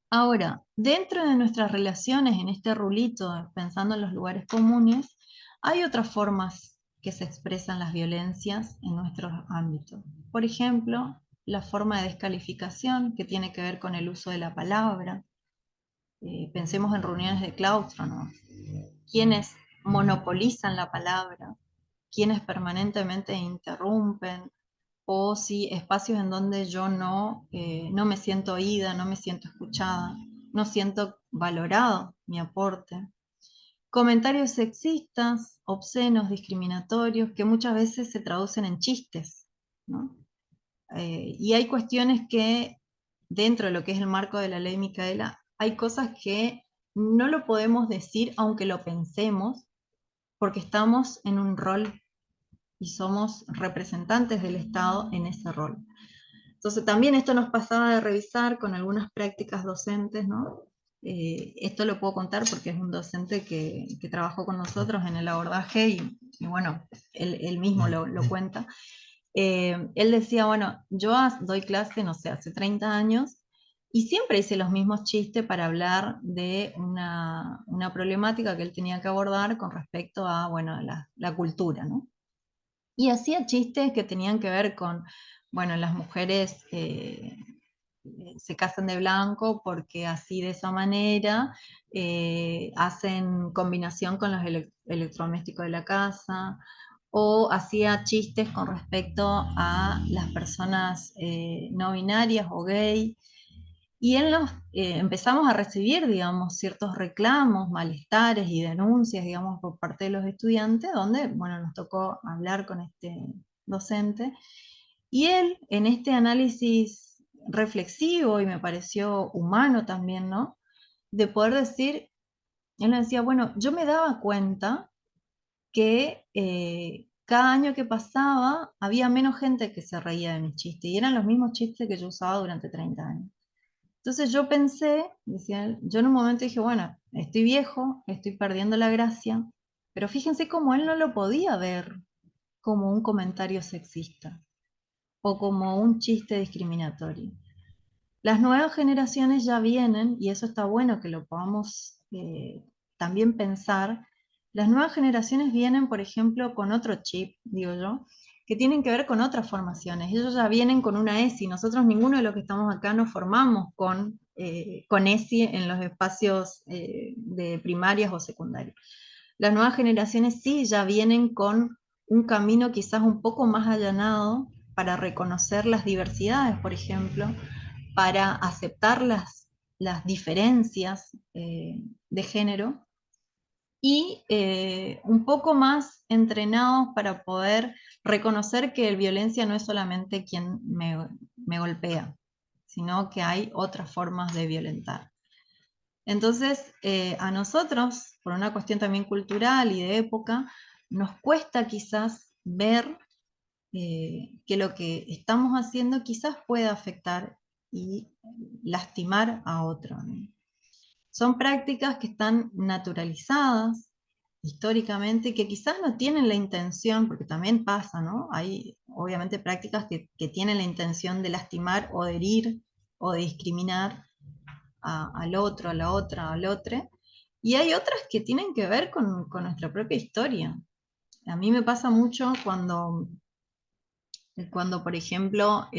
Ahora, dentro de nuestras relaciones, en este rulito, pensando en los lugares comunes, hay otras formas que se expresan las violencias en nuestros ámbitos. Por ejemplo, la forma de descalificación, que tiene que ver con el uso de la palabra. Pensemos en reuniones de claustro, ¿no? Quienes monopolizan la palabra, quienes permanentemente interrumpen, o si espacios en donde yo no me siento oída, no me siento escuchada, no siento valorado mi aporte. Comentarios sexistas, obscenos, discriminatorios, que muchas veces se traducen en chistes, ¿no? Y hay cuestiones que, dentro de lo que es el marco de la ley Micaela, hay cosas que no lo podemos decir aunque lo pensemos, porque estamos en un rol y somos representantes del Estado en ese rol. Entonces también esto nos pasaba de revisar con algunas prácticas docentes, ¿no? Esto lo puedo contar porque es un docente que trabajó con nosotros en el abordaje y bueno, él mismo lo cuenta. Él decía, bueno, yo doy clase, no sé, hace 30 años, y siempre hice los mismos chistes para hablar de una problemática que él tenía que abordar con respecto a, bueno, la cultura, ¿no? Y hacía chistes que tenían que ver con, bueno, las mujeres se casan de blanco porque así de esa manera hacen combinación con los electrodomésticos de la casa, o hacía chistes con respecto a las personas no binarias o gay. Y empezamos a recibir, digamos, ciertos reclamos, malestares y denuncias, digamos, por parte de los estudiantes, donde, bueno, nos tocó hablar con este docente. Y él, en este análisis reflexivo, y me pareció humano también, ¿no? De poder decir, él me decía, bueno, yo me daba cuenta que cada año que pasaba había menos gente que se reía de mis chistes, y eran los mismos chistes que yo usaba durante 30 años. Entonces yo pensé, decía él, yo en un momento dije, bueno, estoy viejo, estoy perdiendo la gracia, pero fíjense cómo él no lo podía ver como un comentario sexista o como un chiste discriminatorio. Las nuevas generaciones ya vienen, y eso está bueno que lo podamos también pensar. Las nuevas generaciones vienen, por ejemplo, con otro chip, digo yo, que tienen que ver con otras formaciones. Ellos ya vienen con una ESI. Nosotros, ninguno de los que estamos acá, nos formamos con ESI en los espacios de primarias o secundarias. Las nuevas generaciones sí ya vienen con un camino quizás un poco más allanado para reconocer las diversidades, por ejemplo, para aceptar las diferencias de género, y un poco más entrenados para poder reconocer que violencia no es solamente quien me golpea, sino que hay otras formas de violentar. Entonces, a nosotros, por una cuestión también cultural y de época, nos cuesta quizás ver que lo que estamos haciendo quizás pueda afectar y lastimar a otro, ¿no? Son prácticas que están naturalizadas históricamente y que quizás no tienen la intención, porque también pasa, ¿no? Hay obviamente prácticas que tienen la intención de lastimar o de herir o de discriminar al otro, a la otra, al otro, y hay otras que tienen que ver con nuestra propia historia. A mí me pasa mucho cuando por ejemplo,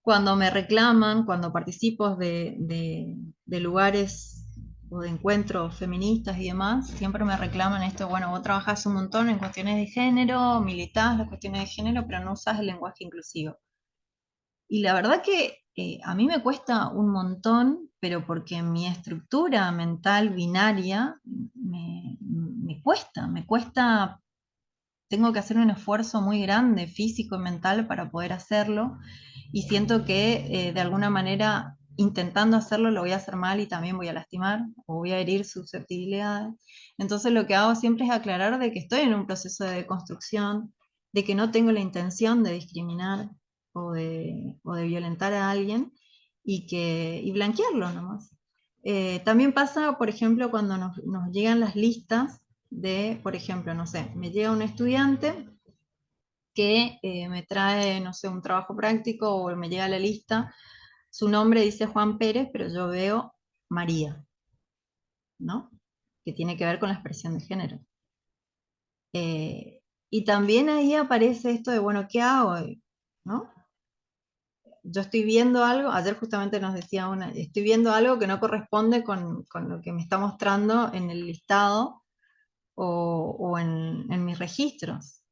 cuando me reclaman, cuando participo de lugares o de encuentros feministas y demás, siempre me reclaman esto, bueno, vos trabajás un montón en cuestiones de género, militás las cuestiones de género, pero no usás el lenguaje inclusivo. Y la verdad que a mí me cuesta un montón, pero porque mi estructura mental binaria me cuesta, tengo que hacer un esfuerzo muy grande, físico y mental, para poder hacerlo, y siento que de alguna manera intentando hacerlo lo voy a hacer mal y también voy a lastimar o voy a herir susceptibilidades. Entonces lo que hago siempre es aclarar de que estoy en un proceso de deconstrucción, de que no tengo la intención de discriminar o de violentar a alguien y blanquearlo nomás. También pasa, por ejemplo, cuando nos llegan las listas de, por ejemplo, no sé, me llega un estudiante que me trae, no sé, un trabajo práctico o me llega la lista, su nombre dice Juan Pérez, pero yo veo María, ¿no? Que tiene que ver con la expresión de género. Y también ahí aparece esto de, bueno, ¿qué hago? ¿No? Yo estoy viendo algo, ayer justamente nos decía una, estoy viendo algo que no corresponde con lo que me está mostrando en el listado o en mis registros.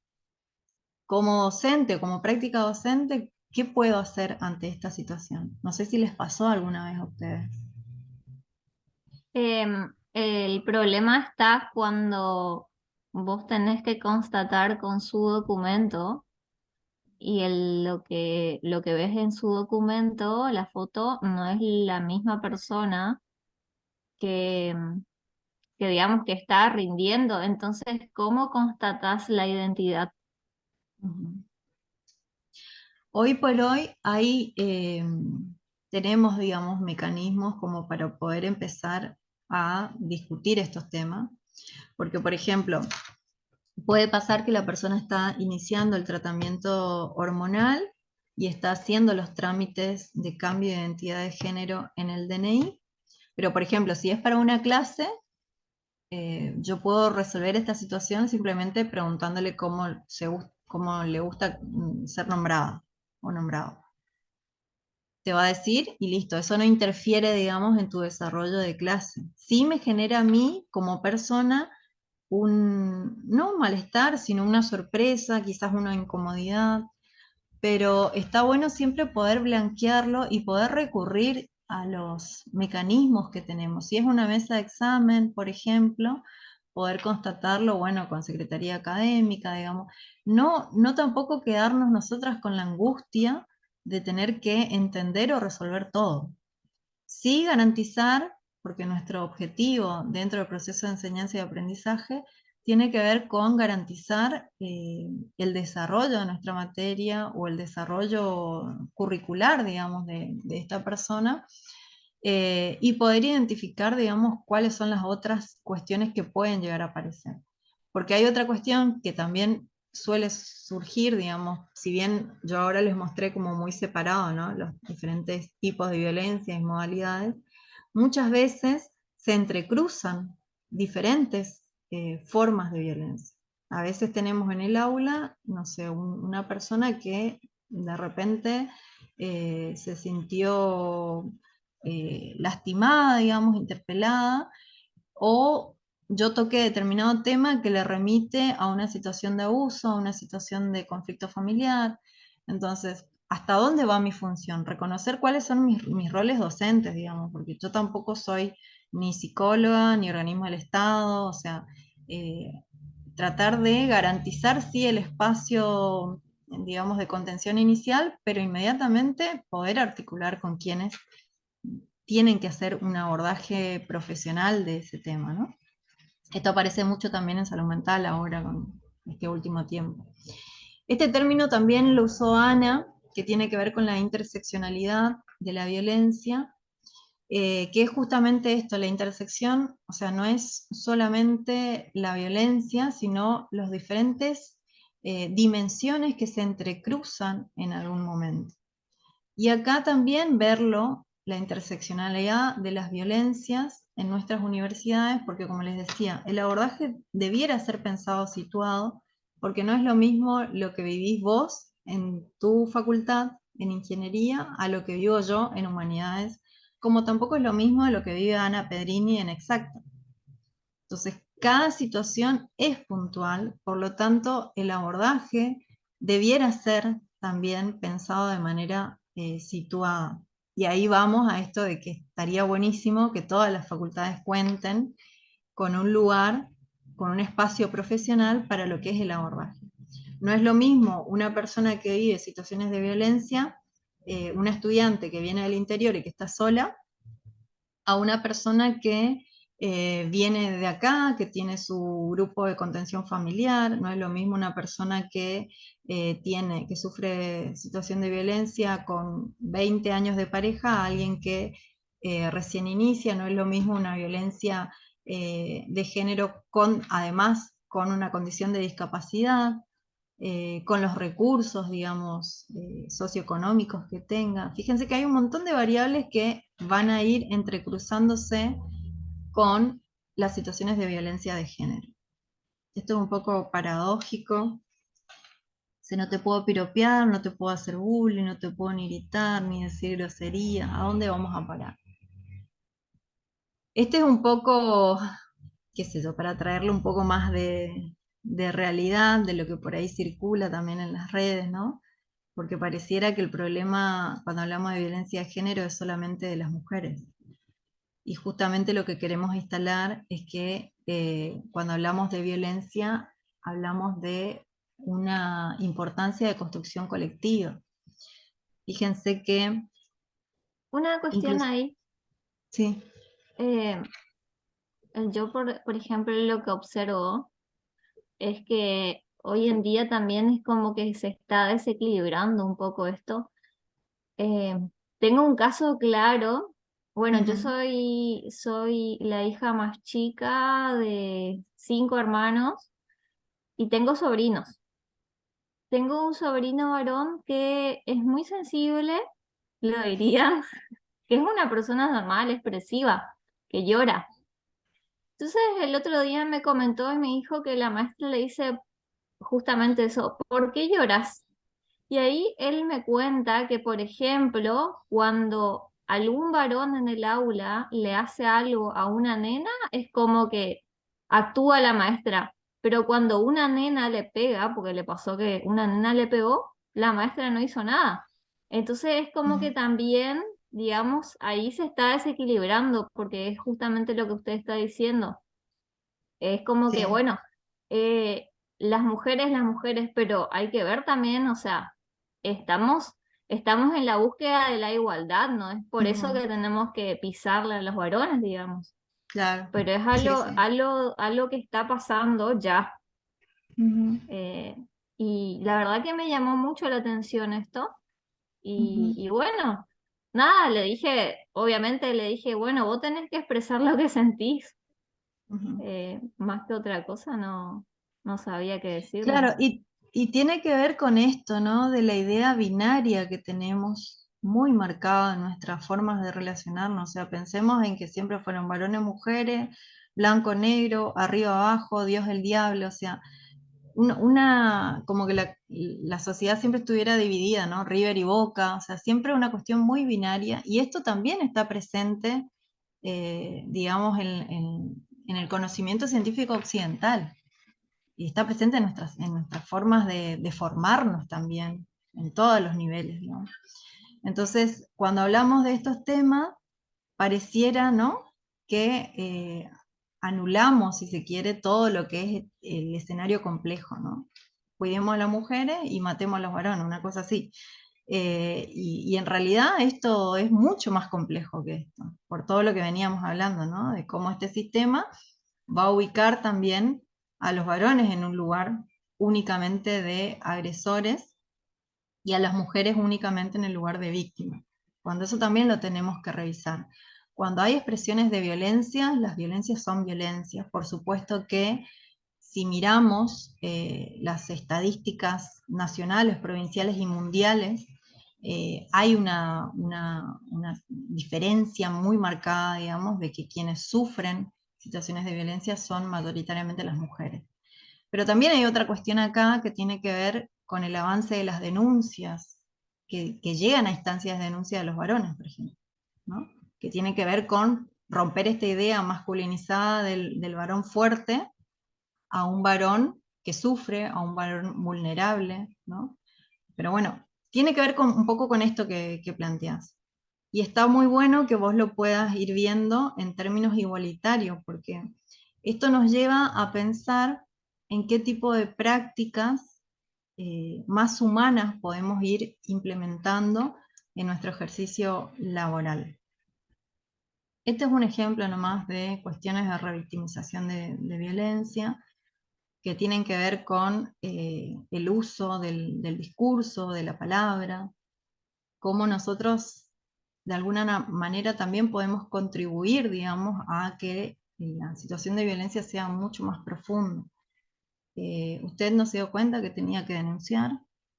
Como docente, como práctica docente, ¿qué puedo hacer ante esta situación? No sé si les pasó alguna vez a ustedes. El problema está cuando vos tenés que constatar con su documento y lo que ves en su documento, la foto, no es la misma persona que, que digamos que está rindiendo. Entonces, ¿cómo constatás la identidad? Ujú. Hoy por hoy tenemos, digamos, mecanismos como para poder empezar a discutir estos temas, porque, por ejemplo, puede pasar que la persona está iniciando el tratamiento hormonal y está haciendo los trámites de cambio de identidad de género en el DNI, pero, por ejemplo, si es para una clase, yo puedo resolver esta situación simplemente preguntándole cómo le gusta ser nombrada o nombrado. Te va a decir y listo, eso no interfiere, digamos, en tu desarrollo de clase. Sí me genera a mí como persona no un malestar, sino una sorpresa, quizás una incomodidad, pero está bueno siempre poder blanquearlo y poder recurrir a los mecanismos que tenemos. Si es una mesa de examen, por ejemplo, poder constatarlo, bueno, con secretaría académica, digamos. No tampoco quedarnos nosotras con la angustia de tener que entender o resolver todo. Sí garantizar, porque nuestro objetivo dentro del proceso de enseñanza y aprendizaje tiene que ver con garantizar el desarrollo de nuestra materia o el desarrollo curricular, digamos, de esta persona, y poder identificar, digamos, cuáles son las otras cuestiones que pueden llegar a aparecer. Porque hay otra cuestión que también suele surgir, digamos, si bien yo ahora les mostré como muy separado, ¿no?, los diferentes tipos de violencia y modalidades, muchas veces se entrecruzan diferentes formas de violencia. A veces tenemos en el aula, no sé, una persona que de repente se sintió lastimada, digamos, interpelada, o yo toqué determinado tema que le remite a una situación de abuso, a una situación de conflicto familiar. Entonces, ¿hasta dónde va mi función? Reconocer cuáles son mis roles docentes, digamos, porque yo tampoco soy ni psicóloga, ni organismo del Estado, o sea, eh, tratar de garantizar, sí, el espacio, digamos, de contención inicial, pero inmediatamente poder articular con quienes tienen que hacer un abordaje profesional de ese tema, ¿no? Esto aparece mucho también en salud mental ahora con este último tiempo. Este término también lo usó Ana, que tiene que ver con la interseccionalidad de la violencia, que es justamente esto, la intersección, o sea, no es solamente la violencia, sino los diferentes dimensiones que se entrecruzan en algún momento. Y acá también verlo, la interseccionalidad de las violencias en nuestras universidades, porque como les decía, el abordaje debiera ser pensado situado, porque no es lo mismo lo que vivís vos en tu facultad, en ingeniería, a lo que vivo yo en humanidades, como tampoco es lo mismo lo que vive Ana Pedrini en exacta. Entonces, cada situación es puntual, por lo tanto, el abordaje debiera ser también pensado de manera situada. Y ahí vamos a esto de que estaría buenísimo que todas las facultades cuenten con un lugar, con un espacio profesional para lo que es el abordaje. No es lo mismo una persona que vive situaciones de violencia, una estudiante que viene del interior y que está sola, a una persona que viene de acá, que tiene su grupo de contención familiar. No es lo mismo una persona que que sufre situación de violencia con 20 años de pareja a alguien que recién inicia. No es lo mismo una violencia de género además con una condición de discapacidad, con los recursos, digamos, socioeconómicos que tenga. Fíjense que hay un montón de variables que van a ir entrecruzándose con las situaciones de violencia de género. Esto es un poco paradójico. Si no te puedo piropear, no te puedo hacer bullying, no te puedo ni gritar, ni decir groserías, ¿a dónde vamos a parar? Este es un poco, qué sé yo, para traerle un poco más de realidad, de lo que por ahí circula también en las redes, ¿no? Porque pareciera que el problema cuando hablamos de violencia de género es solamente de las mujeres. Y justamente lo que queremos instalar es que cuando hablamos de violencia, hablamos de una importancia de construcción colectiva. Fíjense que Una cuestión incluso, ahí, sí, eh, yo por ejemplo lo que observo es que hoy en día también es como que se está desequilibrando un poco esto. Eh, Tengo un caso claro. Bueno, yo ujú, soy la hija más chica de 5 hermanos y tengo sobrinos. Tengo un sobrino varón que es muy sensible, lo diría, que es una persona normal, expresiva, que llora. Entonces el otro día me comentó y me dijo que la maestra le dice justamente eso, ¿por qué lloras? Y ahí él me cuenta que, por ejemplo, cuando algún varón en el aula le hace algo a una nena, es como que actúa la maestra. Pero cuando una nena le pega, porque le pasó que una nena le pegó, la maestra no hizo nada. Entonces es como que ujú, también, digamos, ahí se está desequilibrando, porque es justamente lo que usted está diciendo. Es como que, sí, bueno, eh, las mujeres, pero hay que ver también, o sea, estamos, estamos en la búsqueda de la igualdad, no es por eso ujú, que tenemos que pisarle a los varones, digamos, claro, pero es sí, algo, sí. algo, algo que está pasando ya. Ujú, eh, y la verdad que me llamó mucho la atención esto, ujú, y bueno, nada, le dije, obviamente le dije, bueno, vos tenés que expresar lo que sentís, ujú. más que otra cosa, no, no sabía qué decirle. Claro, y tiene que ver con esto, ¿no? De la idea binaria que tenemos muy marcada en nuestras formas de relacionarnos. O sea, pensemos en que siempre fueron varones, mujeres, blanco, negro, arriba, abajo, Dios, el diablo. O sea, como que la sociedad siempre estuviera dividida, ¿no? River y Boca. O sea, siempre una cuestión muy binaria. Y esto también está presente, digamos, en el conocimiento científico occidental y está presente en nuestras formas de formarnos también, en todos los niveles, ¿no? Entonces, cuando hablamos de estos temas, pareciera, ¿no?, que anulamos, si se quiere, todo lo que es el escenario complejo, ¿no? Cuidemos a las mujeres y matemos a los varones, una cosa así. Y en realidad esto es mucho más complejo que esto, por todo lo que veníamos hablando, ¿no? De cómo este sistema va a ubicar también a los varones en un lugar únicamente de agresores y a las mujeres únicamente en el lugar de víctimas. Cuando eso también lo tenemos que revisar. Cuando hay expresiones de violencia, las violencias son violencias. Por supuesto que si miramos las estadísticas nacionales, provinciales y mundiales, hay una diferencia muy marcada, digamos, de que quienes sufren situaciones de violencia son mayoritariamente las mujeres. Pero también hay otra cuestión acá que tiene que ver con el avance de las denuncias, que llegan a instancias de denuncia de los varones, por ejemplo, ¿no? Que tiene que ver con romper esta idea masculinizada del varón fuerte a un varón que sufre, a un varón vulnerable, ¿no? Pero bueno, tiene que ver un poco con esto que planteás. Y está muy bueno que vos lo puedas ir viendo en términos igualitarios, porque esto nos lleva a pensar en qué tipo de prácticas más humanas podemos ir implementando en nuestro ejercicio laboral. Este es un ejemplo nomás de cuestiones de revictimización de violencia que tienen que ver con el uso del discurso, de la palabra, cómo nosotros de alguna manera también podemos contribuir, digamos, a que la situación de violencia sea mucho más profunda. Usted no se dio cuenta que tenía que denunciar,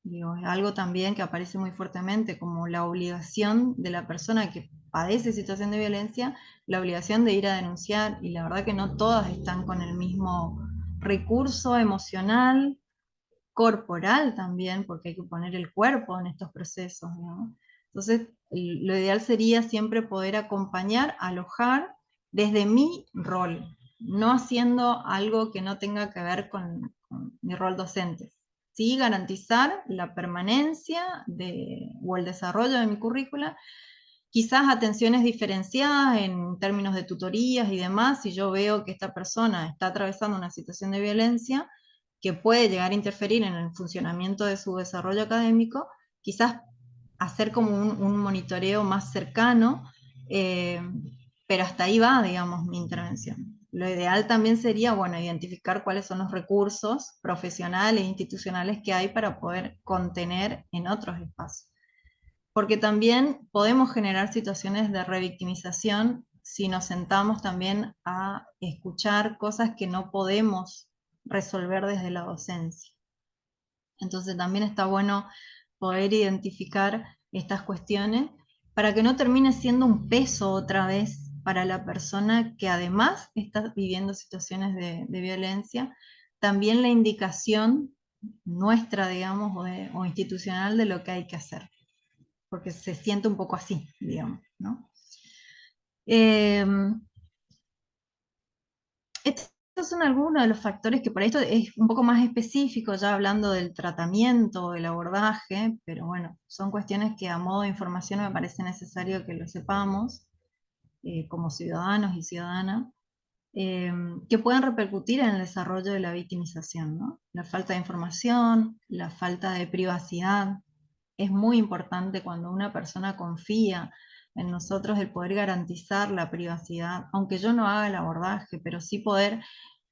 digo, es algo también que aparece muy fuertemente como la obligación de la persona que padece situación de violencia, la obligación de ir a denunciar, y la verdad que no todas están con el mismo recurso emocional, corporal también, porque hay que poner el cuerpo en estos procesos, ¿no? Entonces, lo ideal sería siempre poder acompañar, alojar desde mi rol, no haciendo algo que no tenga que ver con mi rol docente. Sí, garantizar la permanencia o el desarrollo de mi currícula, quizás atenciones diferenciadas en términos de tutorías y demás, si yo veo que esta persona está atravesando una situación de violencia que puede llegar a interferir en el funcionamiento de su desarrollo académico, quizás hacer como un monitoreo más cercano, eh, pero hasta ahí va, digamos, mi intervención. Lo ideal también sería, bueno, identificar cuáles son los recursos profesionales e institucionales que hay para poder contener en otros espacios. Porque también podemos generar situaciones de revictimización si nos sentamos también a escuchar cosas que no podemos resolver desde la docencia. Entonces también está bueno poder identificar estas cuestiones para que no termine siendo un peso otra vez para la persona que además está viviendo situaciones de violencia, también la indicación nuestra, digamos, o institucional de lo que hay que hacer, porque se siente un poco así, digamos, ¿no? Estos son algunos de los factores que por esto es un poco más específico, ya hablando del tratamiento, del abordaje, pero bueno, son cuestiones que a modo de información me parece necesario que lo sepamos como ciudadanos y ciudadanas, que pueden repercutir en el desarrollo de la victimización, ¿no? La falta de información, la falta de privacidad. Es muy importante cuando una persona confía en nosotros el poder garantizar la privacidad, aunque yo no haga el abordaje, pero sí poder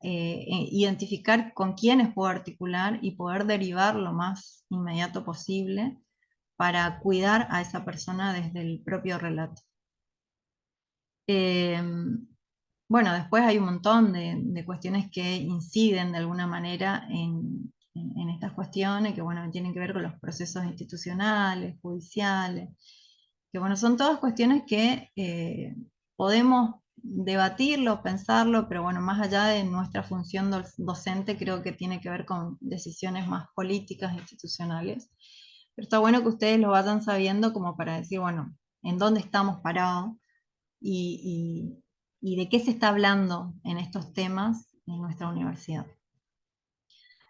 identificar con quiénes puedo articular y poder derivar lo más inmediato posible para cuidar a esa persona desde el propio relato. Bueno, después hay un montón de cuestiones que inciden de alguna manera en estas cuestiones, que bueno, tienen que ver con los procesos institucionales, judiciales, que bueno, son todas cuestiones que podemos debatirlo, pensarlo, pero bueno, más allá de nuestra función docente, creo que tiene que ver con decisiones más políticas, institucionales. Pero está bueno que ustedes lo vayan sabiendo como para decir, bueno, en dónde estamos parados y de qué se está hablando en estos temas en nuestra universidad.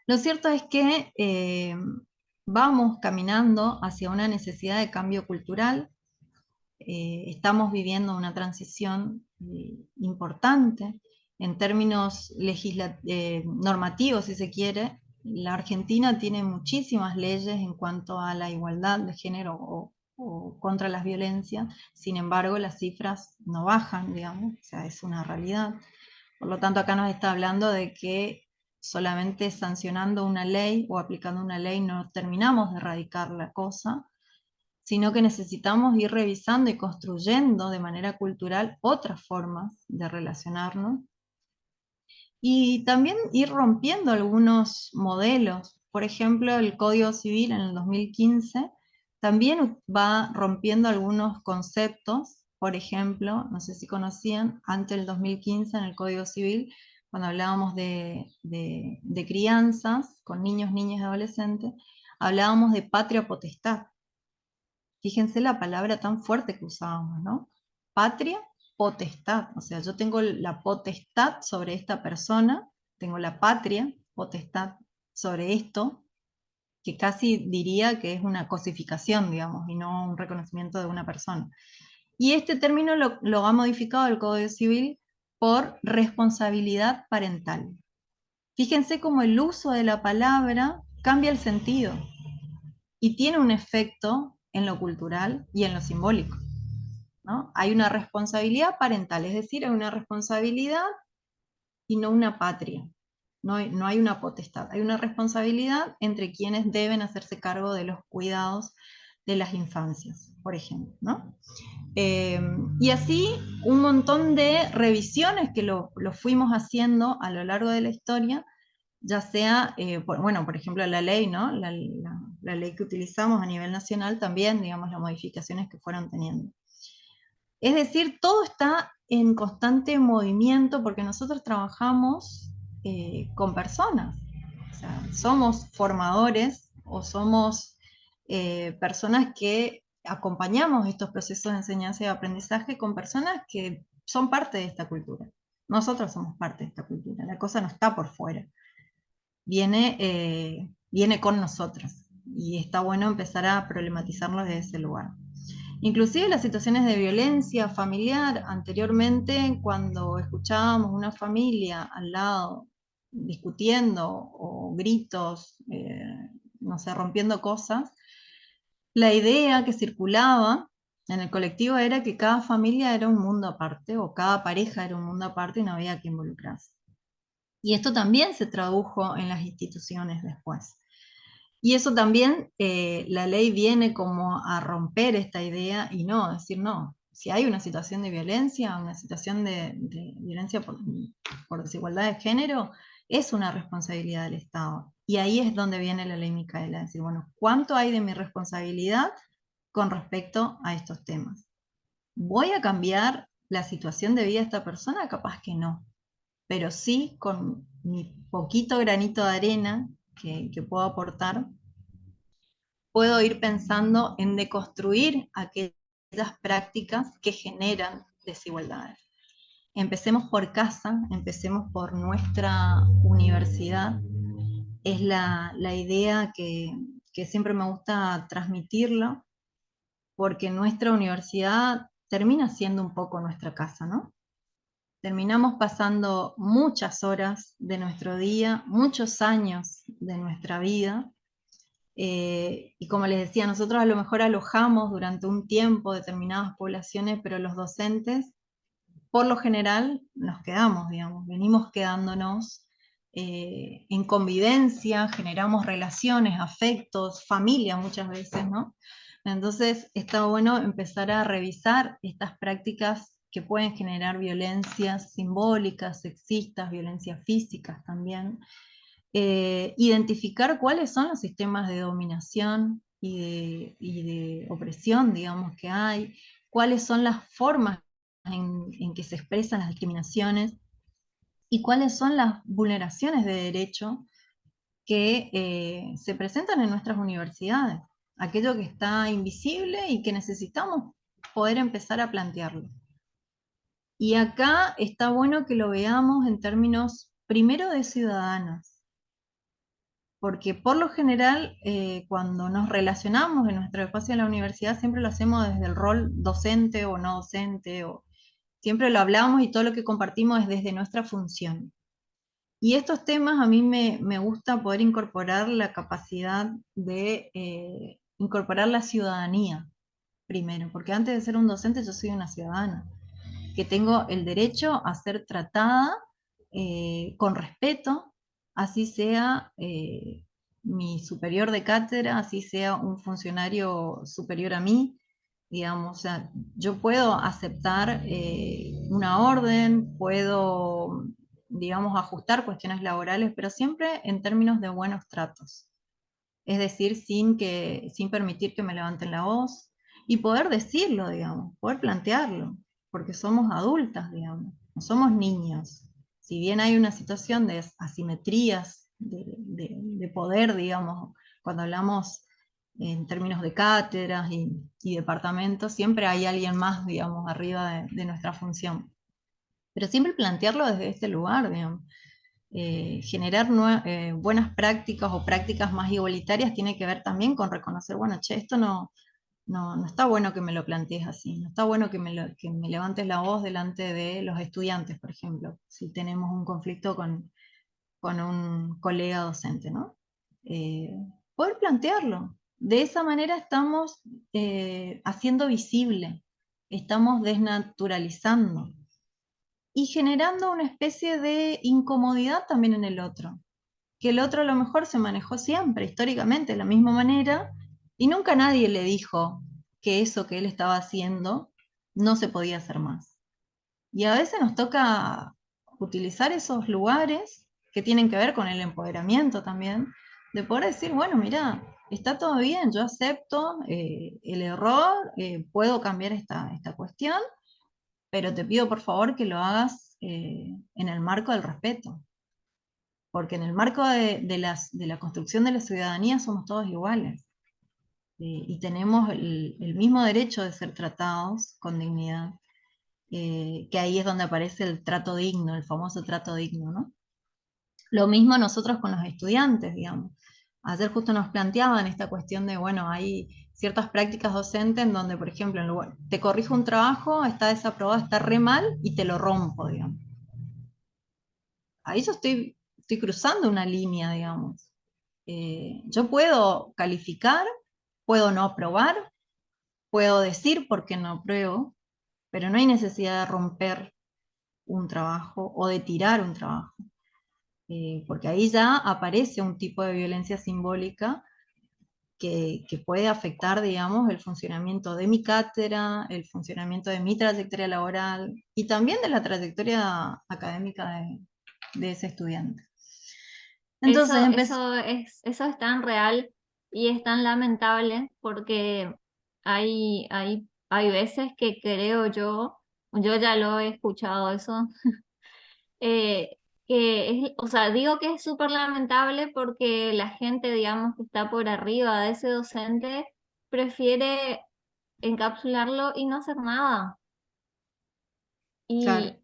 Lo cierto es que vamos caminando hacia una necesidad de cambio cultural. Estamos viviendo una transición importante en términos normativos, si se quiere. La Argentina tiene muchísimas leyes en cuanto a la igualdad de género o contra las violencias, sin embargo las cifras no bajan, digamos, o sea, es una realidad. Por lo tanto, acá nos está hablando de que solamente sancionando una ley o aplicando una ley no terminamos de erradicar la cosa, sino que necesitamos ir revisando y construyendo de manera cultural otras formas de relacionarnos y también ir rompiendo algunos modelos. Por ejemplo, el Código Civil en el 2015 también va rompiendo algunos conceptos. Por ejemplo, no sé si conocían, antes del 2015 en el Código Civil, cuando hablábamos de crianzas con niños, niñas y adolescentes, hablábamos de patria potestad. Fíjense la palabra tan fuerte que usábamos, ¿no? Patria, potestad. O sea, yo tengo la potestad sobre esta persona, tengo la patria, potestad sobre esto, que casi diría que es una cosificación, digamos, y no un reconocimiento de una persona. Y este término lo ha modificado el Código Civil por responsabilidad parental. Fíjense cómo el uso de la palabra cambia el sentido y tiene un efecto en lo cultural y en lo simbólico, ¿no? Hay una responsabilidad parental, es decir, hay una responsabilidad y no una patria. No hay una potestad, hay una responsabilidad entre quienes deben hacerse cargo de los cuidados de las infancias, por ejemplo, ¿no? Y así un montón de revisiones que lo fuimos haciendo a lo largo de la historia, ya sea, por ejemplo, la ley, ¿no? La ley que utilizamos a nivel nacional también, digamos, las modificaciones que fueron teniendo. Es decir, todo está en constante movimiento porque nosotros trabajamos con personas. O sea, somos formadores o somos personas que acompañamos estos procesos de enseñanza y aprendizaje con personas que son parte de esta cultura. Nosotros somos parte de esta cultura, la cosa no está por fuera, viene con nosotros y está bueno empezar a problematizarlo desde ese lugar. Inclusive las situaciones de violencia familiar, anteriormente cuando escuchábamos una familia al lado discutiendo o gritos, no sé, rompiendo cosas, la idea que circulaba en el colectivo era que cada familia era un mundo aparte o cada pareja era un mundo aparte y no había que involucrarse. Y esto también se tradujo en las instituciones después. Y eso también, la ley viene como a romper esta idea y no, decir no, si hay una situación de violencia, una situación de violencia por desigualdad de género, es una responsabilidad del Estado. Y ahí es donde viene la ley Micaela, decir, bueno, ¿cuánto hay de mi responsabilidad con respecto a estos temas? ¿Voy a cambiar la situación de vida de esta persona? Capaz que no, pero sí con mi poquito granito de arena que puedo aportar, puedo ir pensando en deconstruir aquellas prácticas que generan desigualdades. Empecemos por casa, empecemos por nuestra universidad. Es la idea que siempre me gusta transmitirla, porque nuestra universidad termina siendo un poco nuestra casa, ¿no? Terminamos pasando muchas horas de nuestro día, muchos años de nuestra vida, y como les decía, nosotros a lo mejor alojamos durante un tiempo determinadas poblaciones, pero los docentes, por lo general, nos quedamos, digamos, venimos quedándonos en convivencia, generamos relaciones, afectos, familia muchas veces, ¿no? Entonces está bueno empezar a revisar estas prácticas que pueden generar violencias simbólicas, sexistas, violencias físicas también, identificar cuáles son los sistemas de dominación y de opresión, digamos, que hay, cuáles son las formas en que se expresan las discriminaciones y cuáles son las vulneraciones de derecho que se presentan en nuestras universidades, aquello que está invisible y que necesitamos poder empezar a plantearlo. Y acá está bueno que lo veamos en términos primero de ciudadanos, porque por lo general cuando nos relacionamos en nuestro espacio en la universidad siempre lo hacemos desde el rol docente o no docente, o siempre lo hablamos y todo lo que compartimos es desde nuestra función. Y estos temas a mí me gusta poder incorporar la capacidad de incorporar la ciudadanía primero, porque antes de ser un docente yo soy una ciudadana, que tengo el derecho a ser tratada con respeto, así sea mi superior de cátedra, así sea un funcionario superior a mí, digamos, o sea, yo puedo aceptar una orden, puedo, digamos, ajustar cuestiones laborales, pero siempre en términos de buenos tratos. Es decir, sin permitir que me levanten la voz y poder decirlo, digamos, poder plantearlo, porque somos adultas, digamos, no somos niños. Si bien hay una situación de asimetrías de poder, digamos, cuando hablamos en términos de cátedras y departamentos, siempre hay alguien más, digamos, arriba de nuestra función. Pero siempre plantearlo desde este lugar, digamos. generar buenas prácticas o prácticas más igualitarias tiene que ver también con reconocer, bueno, che, esto no está bueno que me lo plantees así, no está bueno que que me levantes la voz delante de los estudiantes, por ejemplo, si tenemos un conflicto con un colega docente, ¿no? Eh, Poder plantearlo. De esa manera estamos haciendo visible, estamos desnaturalizando y generando una especie de incomodidad también en el otro, que el otro a lo mejor se manejó siempre, históricamente, de la misma manera, y nunca nadie le dijo que eso que él estaba haciendo no se podía hacer más. Y a veces nos toca utilizar esos lugares que tienen que ver con el empoderamiento también, de poder decir, bueno, mira, está todo bien, yo acepto el error, puedo cambiar esta cuestión, pero te pido por favor que lo hagas en el marco del respeto, porque en el marco de la construcción de la ciudadanía somos todos iguales y tenemos el mismo derecho de ser tratados con dignidad, que ahí es donde aparece el trato digno, el famoso trato digno, ¿no? Lo mismo nosotros con los estudiantes, digamos. Ayer justo nos planteaban esta cuestión de, bueno, hay ciertas prácticas docentes en donde, por ejemplo, en lugar, te corrijo un trabajo, está desaprobado, está re mal y te lo rompo, digamos. Ahí yo estoy cruzando una línea, digamos. Yo puedo calificar, puedo no aprobar, puedo decir por qué no apruebo, pero no hay necesidad de romper un trabajo o de tirar un trabajo, porque ahí ya aparece un tipo de violencia simbólica que puede afectar, digamos, el funcionamiento de mi cátedra, el funcionamiento de mi trayectoria laboral y también de la trayectoria académica de ese estudiante. Entonces, Eso es tan real y es tan lamentable porque hay veces que creo yo ya lo he escuchado eso, eh, o sea, digo que es súper lamentable porque la gente, digamos, que está por arriba de ese docente prefiere encapsularlo y no hacer nada. claro.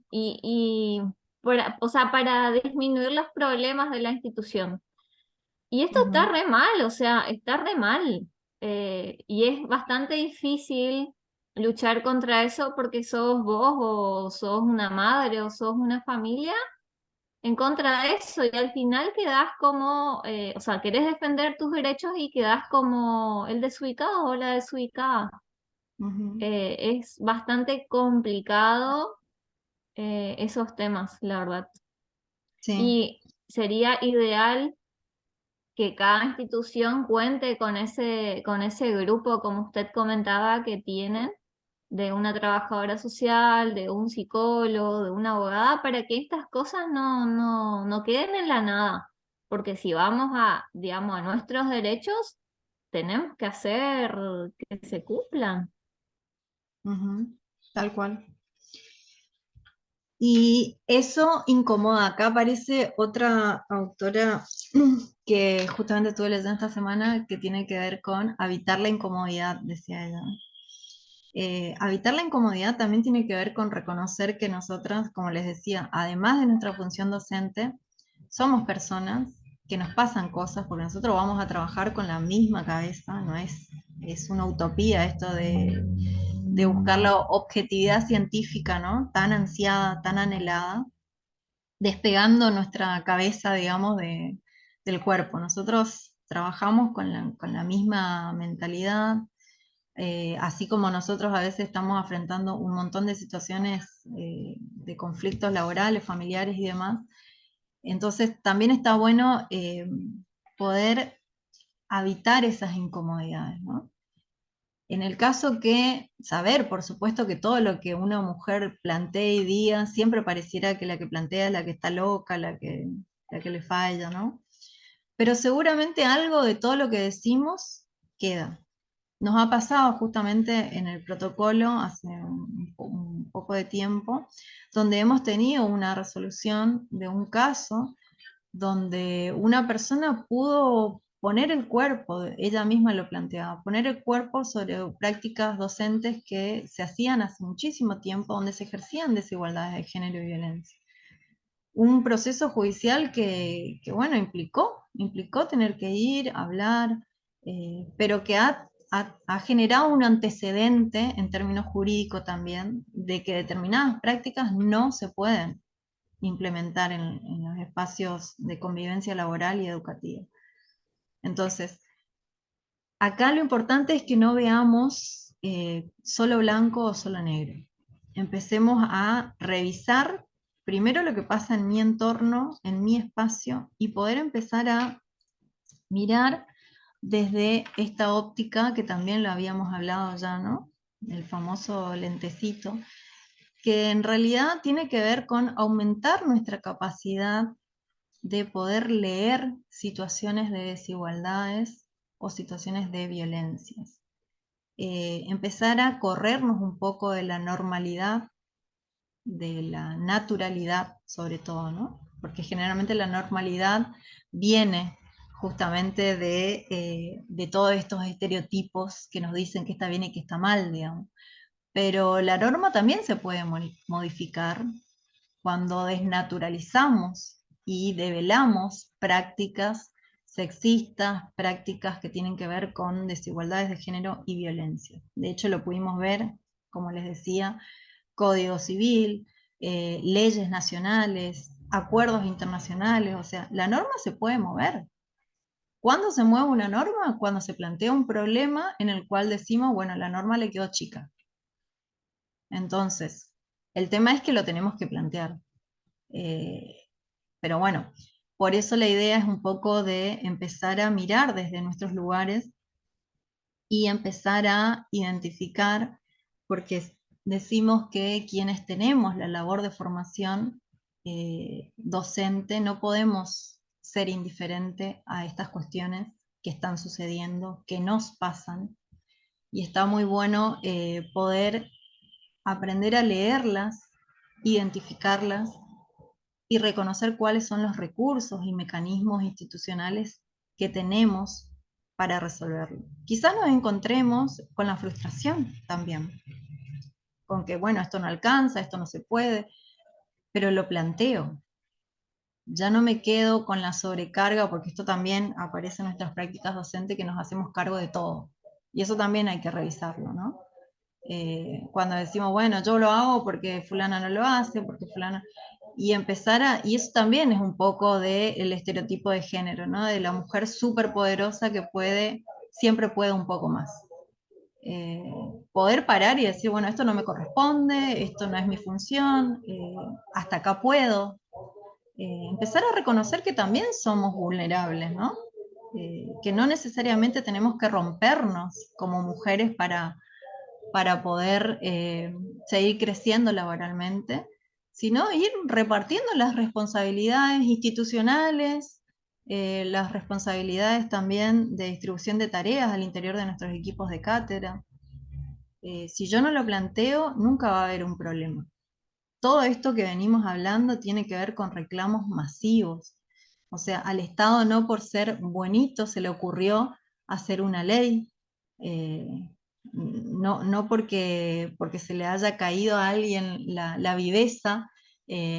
O sea, para disminuir los problemas de la institución. Y esto está Ujú, re mal, o sea, está re mal. Y es bastante difícil luchar contra eso porque sos vos o sos una madre o sos una familia en contra de eso y al final quedás como, o sea, querés defender tus derechos y quedás como el desubicado o la desubicada. ujú. Es bastante complicado esos temas, la verdad. Sí. Y sería ideal que cada institución cuente con ese grupo, como usted comentaba, que tienen, de una trabajadora social, de un psicólogo, de una abogada, para que estas cosas no queden en la nada. Porque si vamos digamos, a nuestros derechos, tenemos que hacer que se cumplan. Ujú, tal cual. Y eso incomoda. Acá aparece otra autora que justamente estuve leyendo esta semana que tiene que ver con habitar la incomodidad, decía ella. Habitar la incomodidad también tiene que ver con reconocer que nosotras, como les decía, además de nuestra función docente, somos personas que nos pasan cosas, porque nosotros vamos a trabajar con la misma cabeza, no es una utopía esto de buscar la objetividad científica, ¿no? Tan ansiada, tan anhelada, despegando nuestra cabeza, digamos, del cuerpo. Nosotros trabajamos con la misma mentalidad, así como nosotros a veces estamos afrontando un montón de situaciones de conflictos laborales, familiares y demás. Entonces también está bueno poder habitar esas incomodidades, ¿no? En el caso que saber, por supuesto, que todo lo que una mujer plantee y diga, siempre pareciera que la que plantea es la que está loca, la que le falla, ¿no? Pero seguramente algo de todo lo que decimos queda. Nos ha pasado justamente en el protocolo hace un poco de tiempo, donde hemos tenido una resolución de un caso donde una persona pudo poner el cuerpo, ella misma lo planteaba, poner el cuerpo sobre prácticas docentes que se hacían hace muchísimo tiempo, donde se ejercían desigualdades de género y violencia. un proceso judicial que bueno, implicó tener que ir, hablar, pero que ha generado un antecedente en términos jurídicos también, de que determinadas prácticas no se pueden implementar en los espacios de convivencia laboral y educativa. Entonces, acá lo importante es que no veamos solo blanco o solo negro. Empecemos a revisar primero lo que pasa en mi entorno, en mi espacio, y poder empezar a mirar desde esta óptica que también lo habíamos hablado ya, ¿no? El famoso lentecito, que en realidad tiene que ver con aumentar nuestra capacidad de poder leer situaciones de desigualdades o situaciones de violencias. Empezar a corrernos un poco de la normalidad, de la naturalidad sobre todo, ¿no? Porque generalmente la normalidad viene justamente de todos estos estereotipos que nos dicen que está bien y que está mal, digamos. Pero la norma también se puede modificar cuando desnaturalizamos y develamos prácticas sexistas, prácticas que tienen que ver con desigualdades de género y violencia. De hecho, lo pudimos ver, como les decía, Código Civil, leyes nacionales, acuerdos internacionales, o sea, la norma se puede mover. ¿Cuándo se mueve una norma? Cuando se plantea un problema en el cual decimos, bueno, la norma le quedó chica. Entonces, el tema es que lo tenemos que plantear. Pero bueno, por eso la idea es un poco de empezar a mirar desde nuestros lugares y empezar a identificar, porque decimos que quienes tenemos la labor de formación docente no podemos ser indiferentes a estas cuestiones que están sucediendo, que nos pasan, y está muy bueno poder aprender a leerlas, identificarlas y reconocer cuáles son los recursos y mecanismos institucionales que tenemos para resolverlo. Quizás nos encontremos con la frustración también, con que, bueno, esto no alcanza, esto no se puede, pero lo planteo. Ya no me quedo con la sobrecarga, porque esto también aparece en nuestras prácticas docentes, que nos hacemos cargo de todo. Y eso también hay que revisarlo, ¿no? Cuando decimos, bueno, yo lo hago porque fulana no lo hace, porque fulana... Y empezar a... Y eso también es un poco del estereotipo de género, ¿no? De la mujer súper poderosa que puede, siempre puede un poco más. Poder parar y decir, bueno, esto no me corresponde, esto no es mi función, hasta acá puedo. Empezar a reconocer que también somos vulnerables, ¿no? Que no necesariamente tenemos que rompernos como mujeres para poder seguir creciendo laboralmente, sino ir repartiendo las responsabilidades institucionales, las responsabilidades también de distribución de tareas al interior de nuestros equipos de cátedra. Si yo no lo planteo, nunca va a haber un problema. Todo esto que venimos hablando tiene que ver con reclamos masivos. O sea, al Estado no por ser bonito se le ocurrió hacer una ley, no porque se le haya caído a alguien la viveza,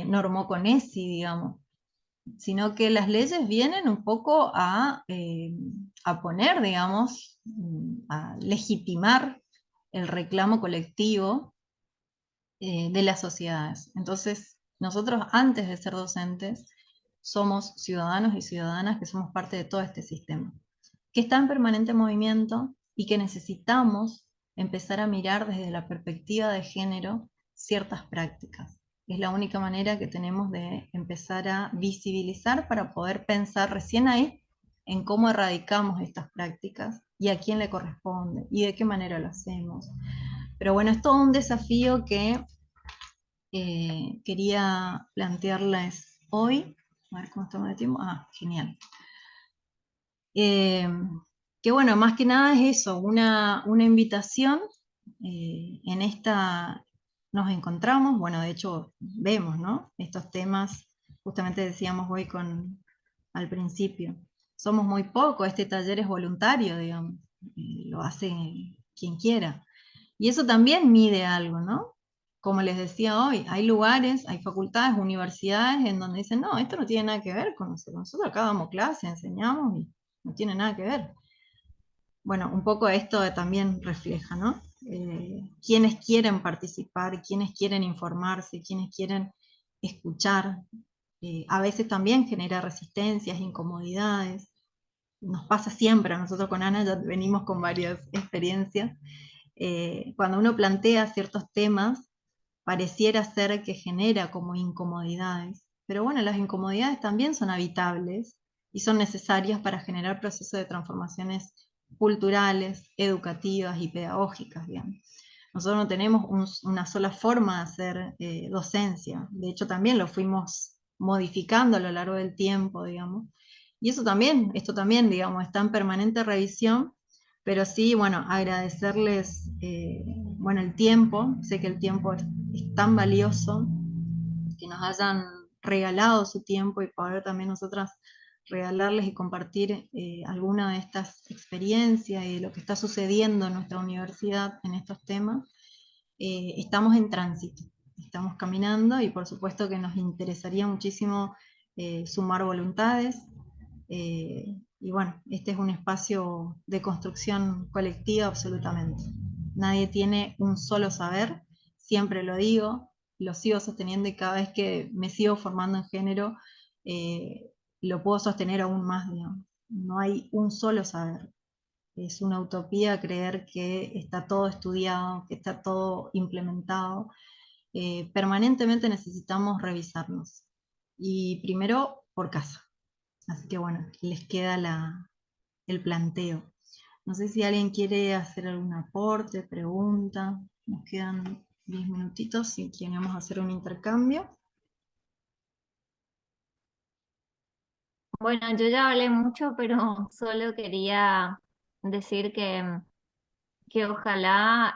normó con ESI, digamos, sino que las leyes vienen un poco a poner, digamos, a legitimar el reclamo colectivo de las sociedades. Entonces, nosotros antes de ser docentes, somos ciudadanos y ciudadanas que somos parte de todo este sistema, que está en permanente movimiento y que necesitamos empezar a mirar desde la perspectiva de género ciertas prácticas. Es la única manera que tenemos de empezar a visibilizar para poder pensar recién ahí en cómo erradicamos estas prácticas y a quién le corresponde y de qué manera lo hacemos. Pero bueno, es todo un desafío que quería plantearles hoy. A ver cómo estamos de tiempo. Ah, genial. Que bueno, más que nada es eso, una invitación. En esta nos encontramos, bueno, de hecho vemos, ¿no? Estos temas, justamente decíamos hoy al principio, somos muy pocos, este taller es voluntario, digamos, lo hace quien quiera. Y eso también mide algo, ¿no? como les decía hoy, hay lugares, hay facultades, universidades en donde dicen, no, esto no tiene nada que ver con nosotros. Nosotros acá damos clase, enseñamos y no tiene nada que ver. Bueno, un poco esto también refleja, ¿no? Quienes quieren participar, quienes quieren informarse, quienes quieren escuchar. A veces también genera resistencias, incomodidades. Nos pasa siempre, a nosotros con Ana ya venimos con varias experiencias. Cuando uno plantea ciertos temas, pareciera ser que genera como incomodidades. Pero bueno, las incomodidades también son habitables y son necesarias para generar procesos de transformaciones culturales, educativas y pedagógicas, digamos. Nosotros no tenemos una sola forma de hacer docencia, de hecho también lo fuimos modificando a lo largo del tiempo, digamos, y eso también, esto también, digamos, está en permanente revisión, pero sí, bueno, agradecerles, bueno, el tiempo, sé que el tiempo es tan valioso, que nos hayan regalado su tiempo y poder también nosotras regalarles y compartir alguna de estas experiencias y de lo que está sucediendo en nuestra universidad en estos temas. Estamos en tránsito, estamos caminando y por supuesto que nos interesaría muchísimo sumar voluntades. Y bueno, este es un espacio de construcción colectiva absolutamente. Nadie tiene un solo saber, siempre lo digo, lo sigo sosteniendo y cada vez que me sigo formando en género, lo puedo sostener aún más, digamos. No hay un solo saber. Es una utopía creer que está todo estudiado, que está todo implementado. Permanentemente necesitamos revisarnos. Y primero por casa. Así que bueno, les queda el planteo. No sé si alguien quiere hacer algún aporte, pregunta. Nos quedan 10 minutitos si queremos hacer un intercambio. Bueno, yo ya hablé mucho, pero solo quería decir que ojalá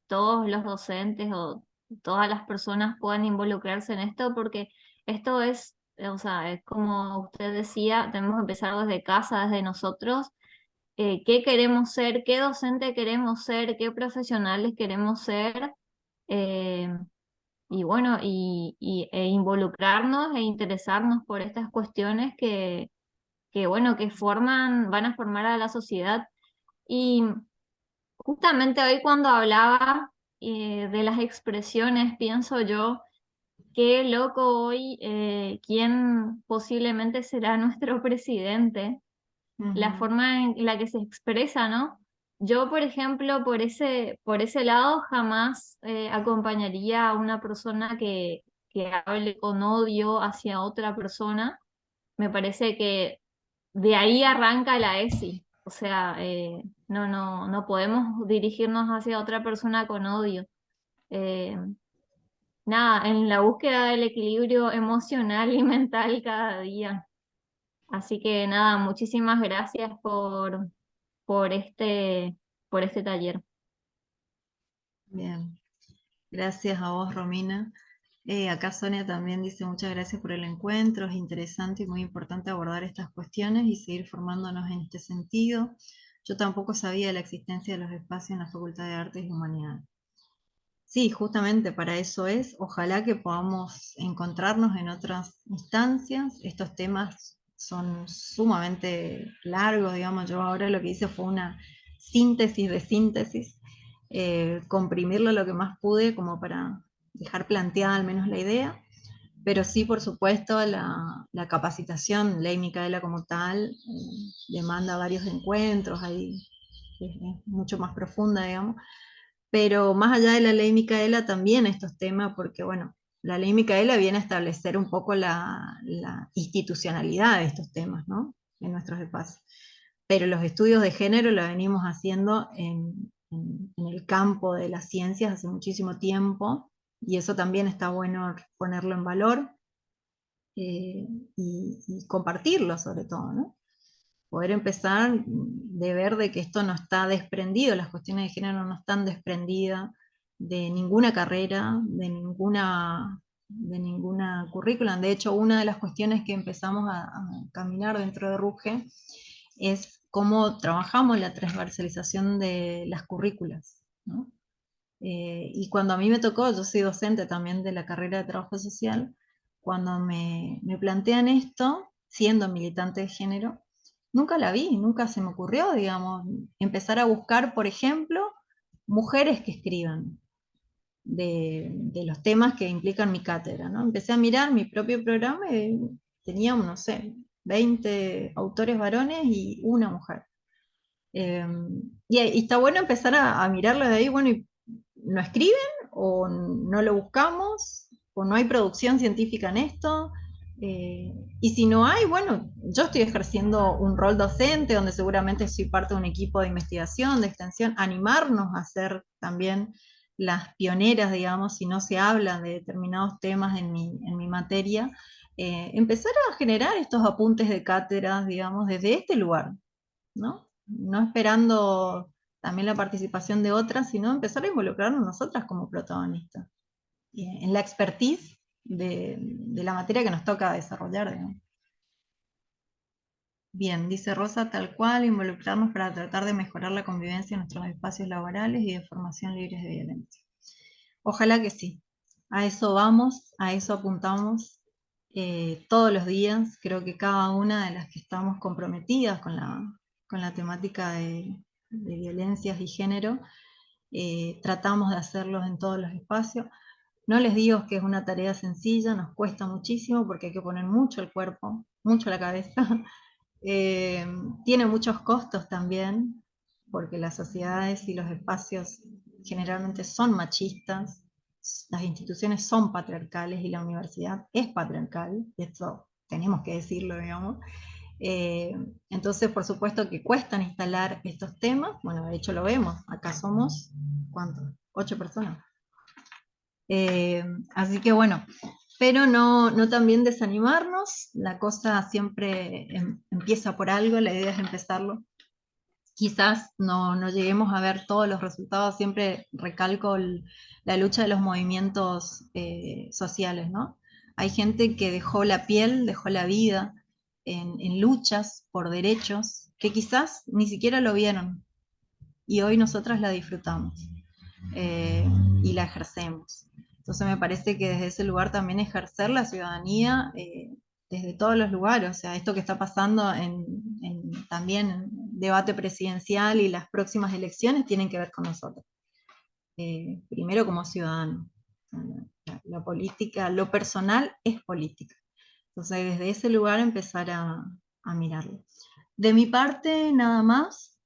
todos los docentes o todas las personas puedan involucrarse en esto, porque esto es, o sea, es como usted decía, tenemos que empezar desde casa, desde nosotros, qué queremos ser, qué docente queremos ser, qué profesionales queremos ser, eh, y bueno, e involucrarnos e interesarnos por estas cuestiones que bueno, que forman, van a formar a la sociedad. Y justamente hoy cuando hablaba de las expresiones, pienso yo, qué loco hoy, quién posiblemente será nuestro presidente, la Ujú. forma en la que se expresa, ¿no? Yo, por ejemplo, por ese lado, jamás acompañaría a una persona que hable con odio hacia otra persona. Me parece que de ahí arranca la ESI. O sea, no podemos dirigirnos hacia otra persona con odio. Eh, Nada, en la búsqueda del equilibrio emocional y mental cada día. Así que nada, muchísimas gracias por por este taller. Bien, gracias a vos, Romina. Acá Sonia también dice muchas gracias por el encuentro, es interesante y muy importante abordar estas cuestiones y seguir formándonos en este sentido. Yo tampoco sabía de la existencia de los espacios en la Facultad de Artes y Humanidades. Sí, justamente para eso es. Ojalá que podamos encontrarnos en otras instancias. Estos temas son sumamente largos, digamos. Yo ahora lo que hice fue una síntesis de síntesis, comprimirlo lo que más pude como para dejar planteada al menos la idea. Pero sí, por supuesto, la capacitación, Ley Micaela como tal, demanda varios encuentros, ahí es mucho más profunda, digamos, pero más allá de la ley Micaela también estos temas, porque bueno, la ley Micaela viene a establecer un poco la institucionalidad de estos temas, ¿no? En nuestros espacios. Pero los estudios de género lo venimos haciendo en el campo de las ciencias hace muchísimo tiempo, y eso también está bueno ponerlo en valor y compartirlo sobre todo, ¿no? Poder empezar de ver de que esto no está desprendido, las cuestiones de género no están desprendidas de ninguna carrera, de ninguna currícula. De hecho, una de las cuestiones que empezamos a caminar dentro de RUGE es cómo trabajamos la transversalización de las currículas, ¿no? Y cuando a mí me tocó, yo soy docente también de la carrera de trabajo social, cuando me plantean esto, siendo militante de género, nunca la vi, nunca se me ocurrió, digamos, empezar a buscar, por ejemplo, mujeres que escriban de los temas que implican mi cátedra, ¿no? Empecé a mirar mi propio programa y teníamos, no sé, 20 autores varones y una mujer. Y está bueno empezar a mirarlo de ahí, bueno, y no escriben o no lo buscamos o no hay producción científica en esto. Y si no hay, bueno, yo estoy ejerciendo un rol docente donde seguramente soy parte de un equipo de investigación, de extensión, animarnos a ser también las pioneras, digamos, si no se habla de determinados temas en mi materia, empezar a generar estos apuntes de cátedras, digamos, desde este lugar, ¿no? No esperando también la participación de otras, sino empezar a involucrarnos nosotras como protagonistas, en la expertise de la materia que nos toca desarrollar, digamos. Bien, dice Rosa, tal cual, involucrarnos para tratar de mejorar la convivencia en nuestros espacios laborales y de formación libres de violencia. Ojalá que sí. A eso vamos, a eso apuntamos todos los días. Creo que cada una de las que estamos comprometidas con la temática de violencias y género, tratamos de hacerlos en todos los espacios. No les digo que es una tarea sencilla, nos cuesta muchísimo porque hay que poner mucho el cuerpo, mucho la cabeza. Tiene muchos costos también, porque las sociedades y los espacios generalmente son machistas, las instituciones son patriarcales y la universidad es patriarcal, esto tenemos que decirlo, digamos. Eh, entonces, por supuesto que cuestan instalar estos temas, bueno, de hecho lo vemos, acá somos, ¿cuántos? 8 personas. Así que bueno, pero no también desanimarnos, la cosa siempre empieza por algo, la idea es empezarlo. Quizás no lleguemos a ver todos los resultados, siempre recalco la lucha de los movimientos sociales, ¿no? Hay gente que dejó la piel, dejó la vida en luchas por derechos que quizás ni siquiera lo vieron y hoy nosotras la disfrutamos eh, y la ejercemos. Entonces me parece que desde ese lugar también ejercer la ciudadanía desde todos los lugares, o sea, esto que está pasando también en debate presidencial y las próximas elecciones tienen que ver con nosotros. Primero como ciudadanos. La política, lo personal es política. Entonces desde ese lugar empezar a mirarlo. De mi parte, nada más.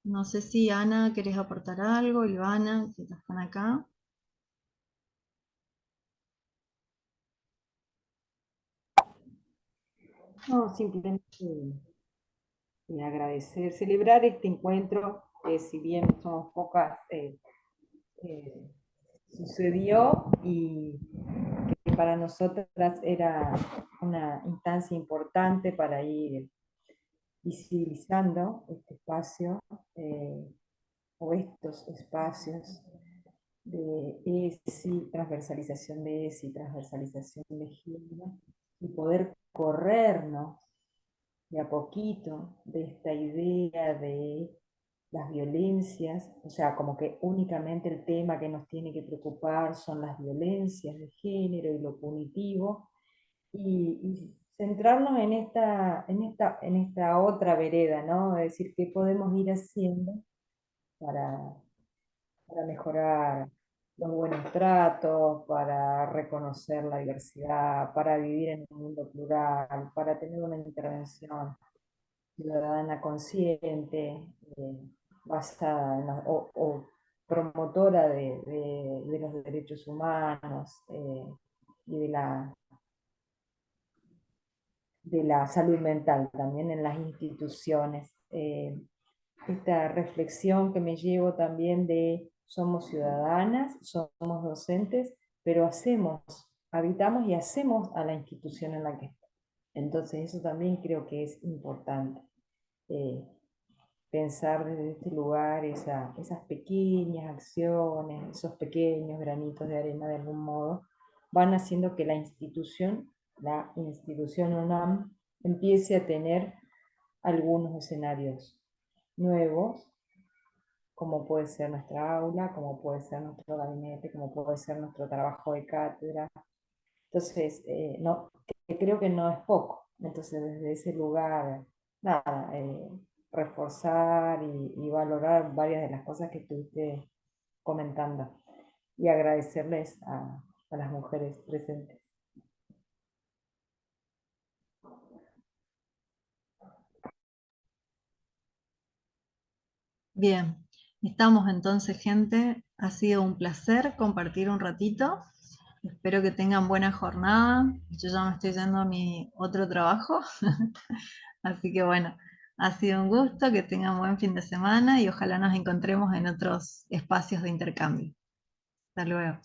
No sé si Ana, querés aportar algo, Ivana, que están acá. No, simplemente agradecer, celebrar este encuentro, que si bien somos pocas, eh, sucedió y que para nosotras era una instancia importante para ir visibilizando este espacio o estos espacios de ESI, transversalización de ESI, transversalización de género, y poder corrernos de a poquito de esta idea de las violencias, o sea, como que únicamente el tema que nos tiene que preocupar son las violencias de género y lo punitivo, y centrarnos en esta otra vereda, ¿no? Es decir, qué podemos ir haciendo para, para mejorar los buenos tratos, para reconocer la diversidad, para vivir en un mundo plural, para tener una intervención ciudadana consciente, basada en o promotora de los derechos humanos y de la salud mental también en las instituciones. Esta reflexión que me llevo también de somos ciudadanas, somos docentes, pero habitamos y hacemos a la institución en la que estamos. Entonces eso también creo que es importante. Pensar desde este lugar esas pequeñas acciones, esos pequeños granitos de arena de algún modo, van haciendo que la institución UNAM empiece a tener algunos escenarios nuevos, como puede ser nuestra aula, como puede ser nuestro gabinete, como puede ser nuestro trabajo de cátedra. Entonces, no, que creo que no es poco. Entonces, desde ese lugar, nada, reforzar y valorar varias de las cosas que estuviste comentando y agradecerles a las mujeres presentes. Bien, estamos entonces, gente. Ha sido un placer compartir un ratito. Espero que tengan buena jornada. Yo ya me estoy yendo a mi otro trabajo. Así que bueno, ha sido un gusto, que tengan buen fin de semana y ojalá nos encontremos en otros espacios de intercambio. Hasta luego.